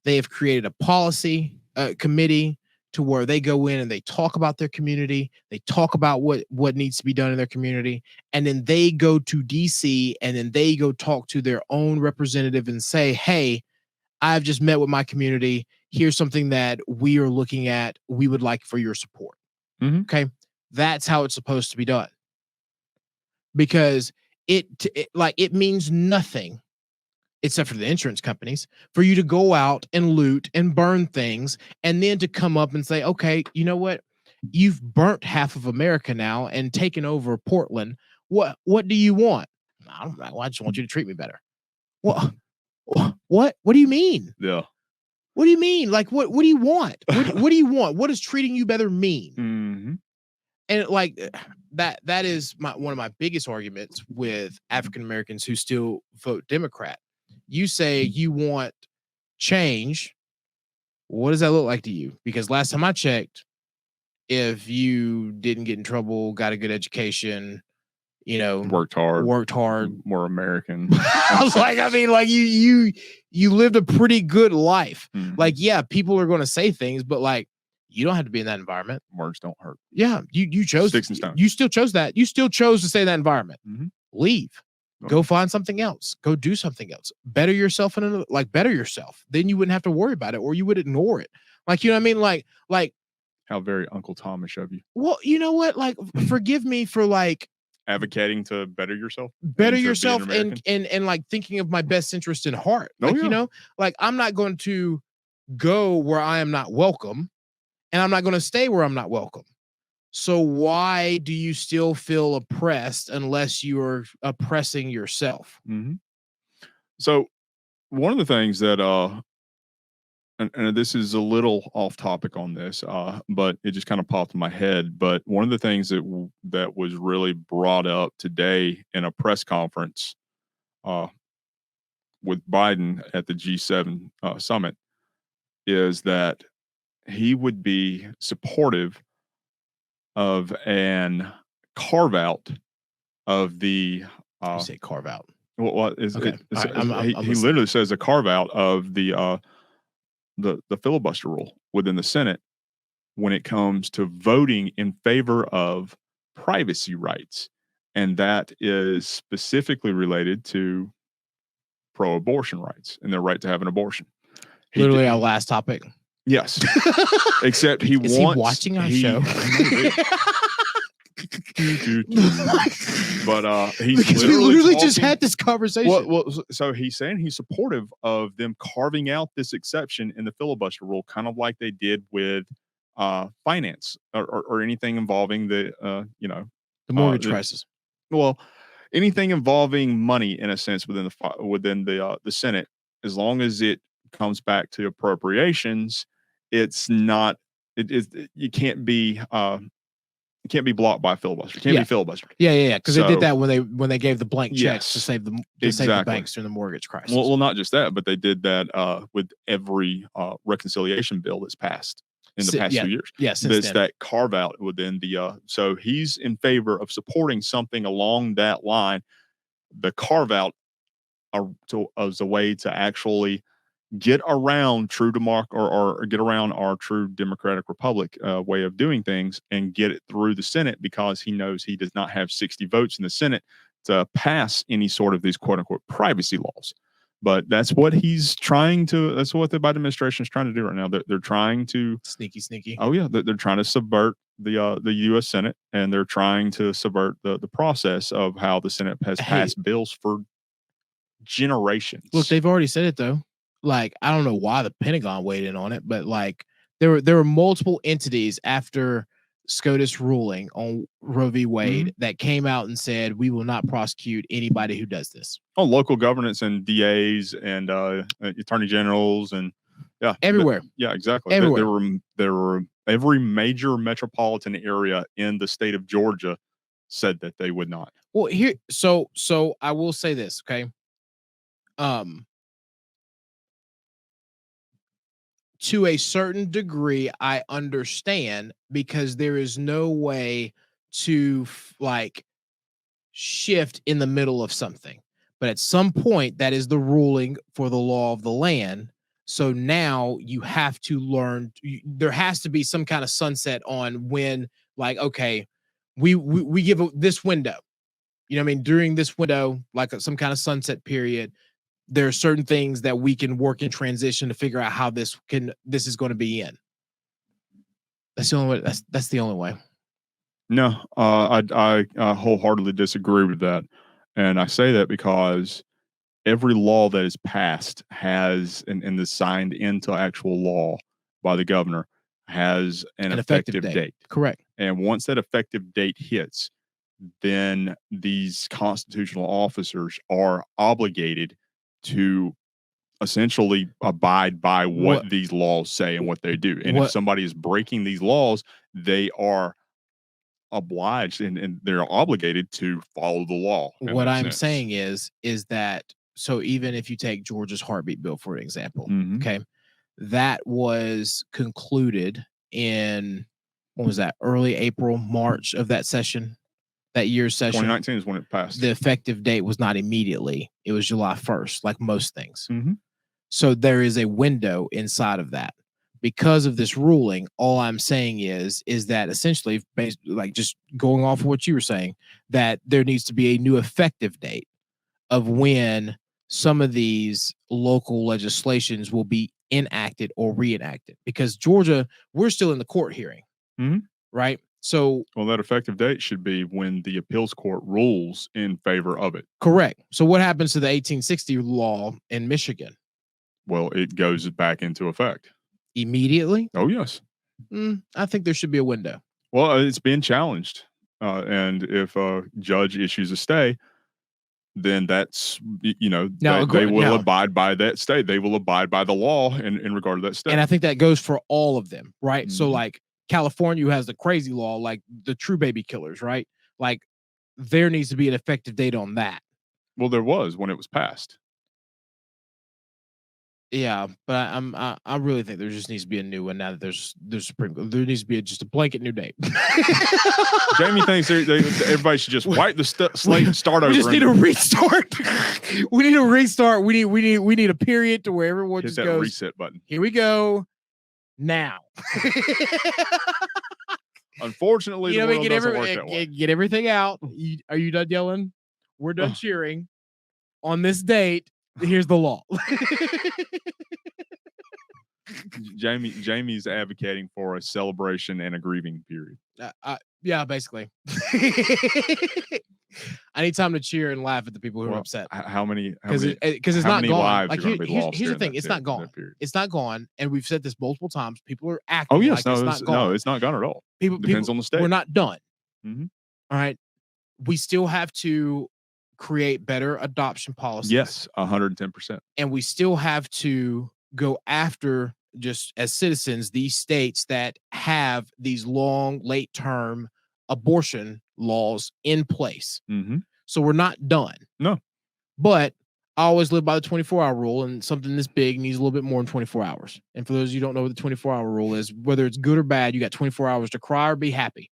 Speaker 2: They have created a policy committee to where they go in and they talk about their community. They talk about what needs to be done in their community. And then they go to DC and then they go talk to their own representative and say, hey, I've just met with my community. Here's something that we are looking at. We would like for your support. Okay. That's how it's supposed to be done. Because it means nothing except for the insurance companies for you to go out and loot and burn things and then to come up and say, okay, you know what? You've burnt half of America now and taken over Portland. What do you want? I don't know. I just want you to treat me better. What do you mean?
Speaker 1: Yeah.
Speaker 2: What do you mean? Like, what do you want? What do you want? What does treating you better mean? And like that is one of my biggest arguments with African Americans who still vote Democrat. You say you want change. What does that look like to you? Because last time I checked, if you didn't get in trouble, got a good education, you know,
Speaker 1: worked hard, more American.
Speaker 2: I was like, I mean, like you lived a pretty good life. Like, yeah, people are going to say things, but like, you don't have to be in that environment.
Speaker 1: Words don't hurt.
Speaker 2: Yeah, you chose
Speaker 1: sticks and stones.
Speaker 2: You still chose that. You still chose to stay in that environment. Leave.
Speaker 1: Okay.
Speaker 2: Go find something else. Go do something else. Better yourself better yourself. Then you wouldn't have to worry about it, or you would ignore it. Like, you know what I mean? Like
Speaker 1: how very Uncle Thomas of you.
Speaker 2: Well, you know what? Like, forgive me for like
Speaker 1: advocating to better yourself
Speaker 2: and like thinking of my best interest in heart. Like, you know, like I'm not going to go where I am not welcome. And I'm not going to stay where I'm not welcome. So why do you still feel oppressed unless you're oppressing yourself?
Speaker 1: So one of the things that, and this is a little off topic on this, but it just kind of popped in my head. But one of the things that was really brought up today in a press conference with Biden at the G7 summit is that he would be supportive of an carve out of the.
Speaker 2: You say carve out.
Speaker 1: What is
Speaker 2: okay.
Speaker 1: it? He literally says a carve out of the filibuster rule within the Senate when it comes to voting in favor of privacy rights and that is specifically related to pro-abortion rights and their right to have an abortion.
Speaker 2: Literally our last topic.
Speaker 1: Yes. Except he
Speaker 2: Is
Speaker 1: wants...
Speaker 2: he watching our show?
Speaker 1: But he's
Speaker 2: because we literally just had this conversation.
Speaker 1: Well, so he's saying he's supportive of them carving out this exception in the filibuster rule, kind of like they did with finance or anything involving the
Speaker 2: the mortgage crisis.
Speaker 1: Well, anything involving money in a sense within the Senate, as long as it comes back to appropriations, it's not. You can't be. It can't be blocked by filibuster. It can't be filibustered.
Speaker 2: Yeah. Because they did that when they gave the blank checks to save the
Speaker 1: exactly.
Speaker 2: save the banks during the mortgage crisis.
Speaker 1: Well, not just that, but they did that with every reconciliation bill that's passed in the past 2 years.
Speaker 2: Yes,
Speaker 1: that's that carve out within the. So he's in favor of supporting something along that line. The carve out as a way to actually get around or get around our true democratic republic way of doing things and get it through the Senate, because he knows he does not have 60 votes in the Senate to pass any sort of these quote unquote privacy laws. But that's what that's what the Biden administration is trying to do right now. They're trying to
Speaker 2: sneaky.
Speaker 1: Oh yeah. They're trying to subvert the U.S. Senate, and they're trying to subvert the process of how the Senate has passed bills for generations.
Speaker 2: Look, they've already said it though. Like, I don't know why the Pentagon weighed in on it, but like there were multiple entities after SCOTUS ruling on Roe v. Wade that came out and said, we will not prosecute anybody who does this.
Speaker 1: Oh, local governance and DAs and attorney generals and
Speaker 2: everywhere.
Speaker 1: Exactly.
Speaker 2: Everywhere.
Speaker 1: There were every major metropolitan area in the state of Georgia said that they would not.
Speaker 2: Well, so I will say this, okay? To a certain degree, I understand, because there is no way to shift in the middle of something. But at some point, that is the ruling for the law of the land. So now you have to learn. There has to be some kind of sunset on when, like, okay, we give this window. You know what I mean? During this window, like some kind of sunset period, there are certain things that we can work in transition to figure out how this is going to be in. That's the only way. That's the only way.
Speaker 1: No, I wholeheartedly disagree with that. And I say that because every law that is passed has and is signed into actual law by the governor has an effective date.
Speaker 2: Correct.
Speaker 1: And once that effective date hits, then these constitutional officers are obligated to essentially abide by what these laws say and what they do. And if somebody is breaking these laws, they are obliged and they're obligated to follow the law.
Speaker 2: What I'm saying is that, so even if you take Georgia's heartbeat bill, for example, okay, that was concluded in, when was that? Early April, March of that session. That year's session.
Speaker 1: 2019 is when it passed.
Speaker 2: The effective date was not immediately. It was July 1st, like most things. So there is a window inside of that. Because of this ruling, all I'm saying is that essentially, like just going off of what you were saying, that there needs to be a new effective date of when some of these local legislations will be enacted or reenacted. Because Georgia, we're still in the court hearing, right? So,
Speaker 1: well, that effective date should be when the appeals court rules in favor of it.
Speaker 2: Correct. So what happens to the 1860 law in Michigan?
Speaker 1: Well, it goes back into effect.
Speaker 2: Immediately?
Speaker 1: Oh, yes.
Speaker 2: I think there should be a window.
Speaker 1: Well, it's being challenged. And if a judge issues a stay, then that's, they will abide by that stay. They will abide by the law in regard to that stay.
Speaker 2: And I think that goes for all of them, right? So like, California, who has the crazy law, like the true baby killers, right? Like there needs to be an effective date on that.
Speaker 1: Well, there was when it was passed.
Speaker 2: Yeah, but I really think there just needs to be a new one now that there's Supreme Court. There needs to be just a blanket new date.
Speaker 1: Jamie thinks everybody should just wipe the slate and start over.
Speaker 2: We just need a restart. We need a restart. We need a period to where everyone just goes
Speaker 1: reset button.
Speaker 2: Here we go. Now.
Speaker 1: Unfortunately,
Speaker 2: You
Speaker 1: the
Speaker 2: know, we
Speaker 1: world doesn't work that way.
Speaker 2: get everything out. Are you done yelling? We're done
Speaker 1: Ugh.
Speaker 2: cheering. On this date, here's the law.
Speaker 1: Jamie's advocating for a celebration and a grieving period.
Speaker 2: Yeah, basically. I need time to cheer and laugh at the people who are upset.
Speaker 1: How many?
Speaker 2: Because it's
Speaker 1: how
Speaker 2: not
Speaker 1: many
Speaker 2: gone.
Speaker 1: lives
Speaker 2: Like
Speaker 1: are going to be lost?
Speaker 2: here's the
Speaker 1: during
Speaker 2: thing:
Speaker 1: that
Speaker 2: it's not gone.
Speaker 1: that period?
Speaker 2: It's not gone, and we've said this multiple times. People are
Speaker 1: Oh
Speaker 2: acting
Speaker 1: yes,
Speaker 2: like it's not gone.
Speaker 1: no, it's not gone at all.
Speaker 2: People
Speaker 1: Depends on the state.
Speaker 2: We're not done.
Speaker 1: Mhm.
Speaker 2: All right, we still have to create better adoption policies.
Speaker 1: Yes, 110%.
Speaker 2: And we still have to go after, just as citizens, these states that have these long, late term abortion laws in place.
Speaker 1: Mhm.
Speaker 2: So we're not done.
Speaker 1: No.
Speaker 2: But I always live by the 24-hour rule, and something this big needs a little bit more than 24 hours. And for those of you who don't know what the 24-hour rule is, whether it's good or bad, you got 24 hours to cry or be happy.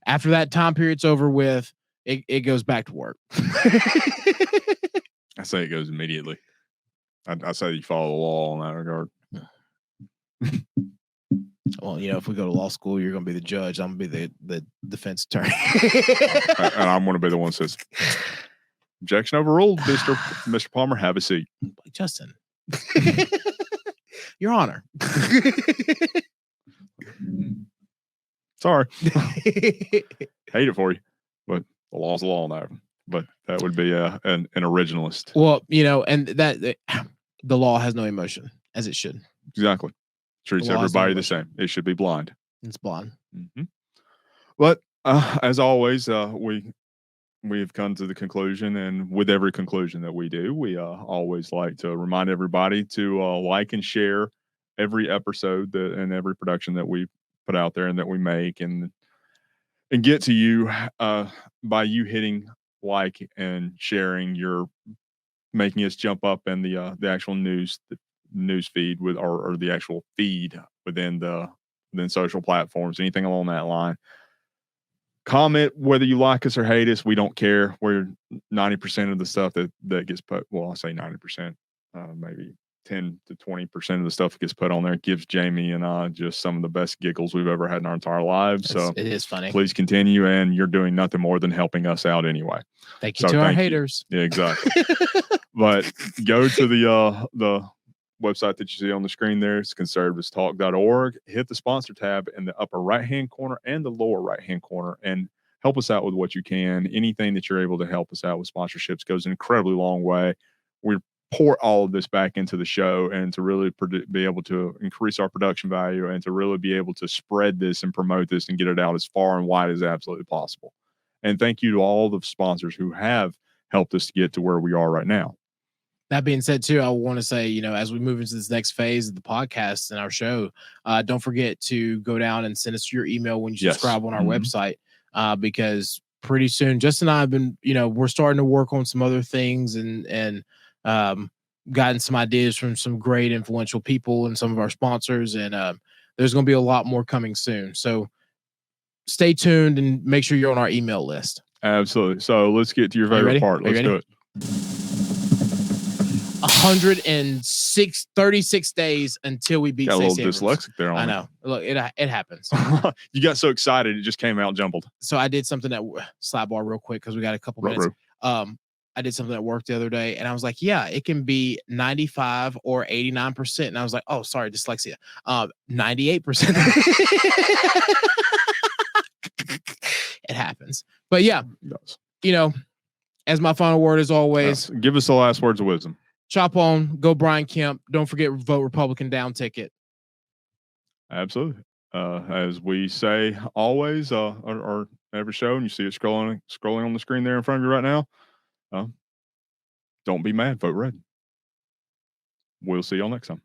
Speaker 2: After that time period's over with, it goes back to work.
Speaker 1: I say it goes immediately. I say you follow the law in that regard.
Speaker 2: Well, you know, if we go to law school, you're going to be the judge. I'm going to be the defense attorney.
Speaker 1: And I'm going to be the one that says, objection overruled, Mr. Palmer, have a seat.
Speaker 2: Justin. Your Honor.
Speaker 1: Sorry. Hate it for you. But the law's the law now. But that would be an originalist.
Speaker 2: Well, you know, and that the law has no emotion, as it should.
Speaker 1: Exactly. Treats everybody the same. It should be blind.
Speaker 2: It's blind.
Speaker 1: Mm-hmm. But as always, we've come to the conclusion, and with every conclusion that we do, we always like to remind everybody to like and share every episode and every production that we put out there and that we make, and get to you by you hitting like and sharing. You're making us jump up in the actual news feed with or the actual feed within social platforms, anything along that line. Comment whether you like us or hate us. We don't care. We're 90% of the stuff that gets put. Well, I'll say 90%, maybe 10 to 20% of the stuff that gets put on there gives Jamie and I just some of the best giggles we've ever had in our entire lives. So
Speaker 2: it is funny.
Speaker 1: Please continue, and you're doing nothing more than helping us out anyway.
Speaker 2: Thank you to our haters.
Speaker 1: Yeah, exactly. But go to the website that you see on the screen there. It's conservatives.talk.org. Hit the sponsor tab in the upper right-hand corner and the lower right-hand corner and help us out with what you can. Anything that you're able to help us out with sponsorships goes an incredibly long way. We pour all of this back into the show and to really be able to increase our production value and to really be able to spread this and promote this and get it out as far and wide as absolutely possible. And thank you to all the sponsors who have helped us to get to where we are right now.
Speaker 2: That being said, too, I want to say, you know, as we move into this next phase of the podcast and our show, don't forget to go down and send us your email when you subscribe on our website, because pretty soon, Justin and I have been, you know, we're starting to work on some other things and gotten some ideas from some great influential people and some of our sponsors. And there's going to be a lot more coming soon. So stay tuned and make sure you're on our email list.
Speaker 1: Absolutely. So let's get to your favorite part. Let's do it.
Speaker 2: 36 days until we beat.
Speaker 1: Got a little dyslexic there.
Speaker 2: I know. Look, it happens.
Speaker 1: You got so excited, it just came out jumbled.
Speaker 2: So I did something at Slapbar real quick because we got a couple minutes. I did something at work the other day, and I was like, "Yeah, it can be 95 or 89%." And I was like, "Oh, sorry, dyslexia. 98%." It happens, but yeah, you know, as my final word is always,
Speaker 1: give us the last words of wisdom.
Speaker 2: Chop on, go Brian Kemp. Don't forget, vote Republican down ticket.
Speaker 1: Absolutely. As we say always, or every show, and you see it scrolling on the screen there in front of you right now. Don't be mad. Vote red. We'll see y'all next time.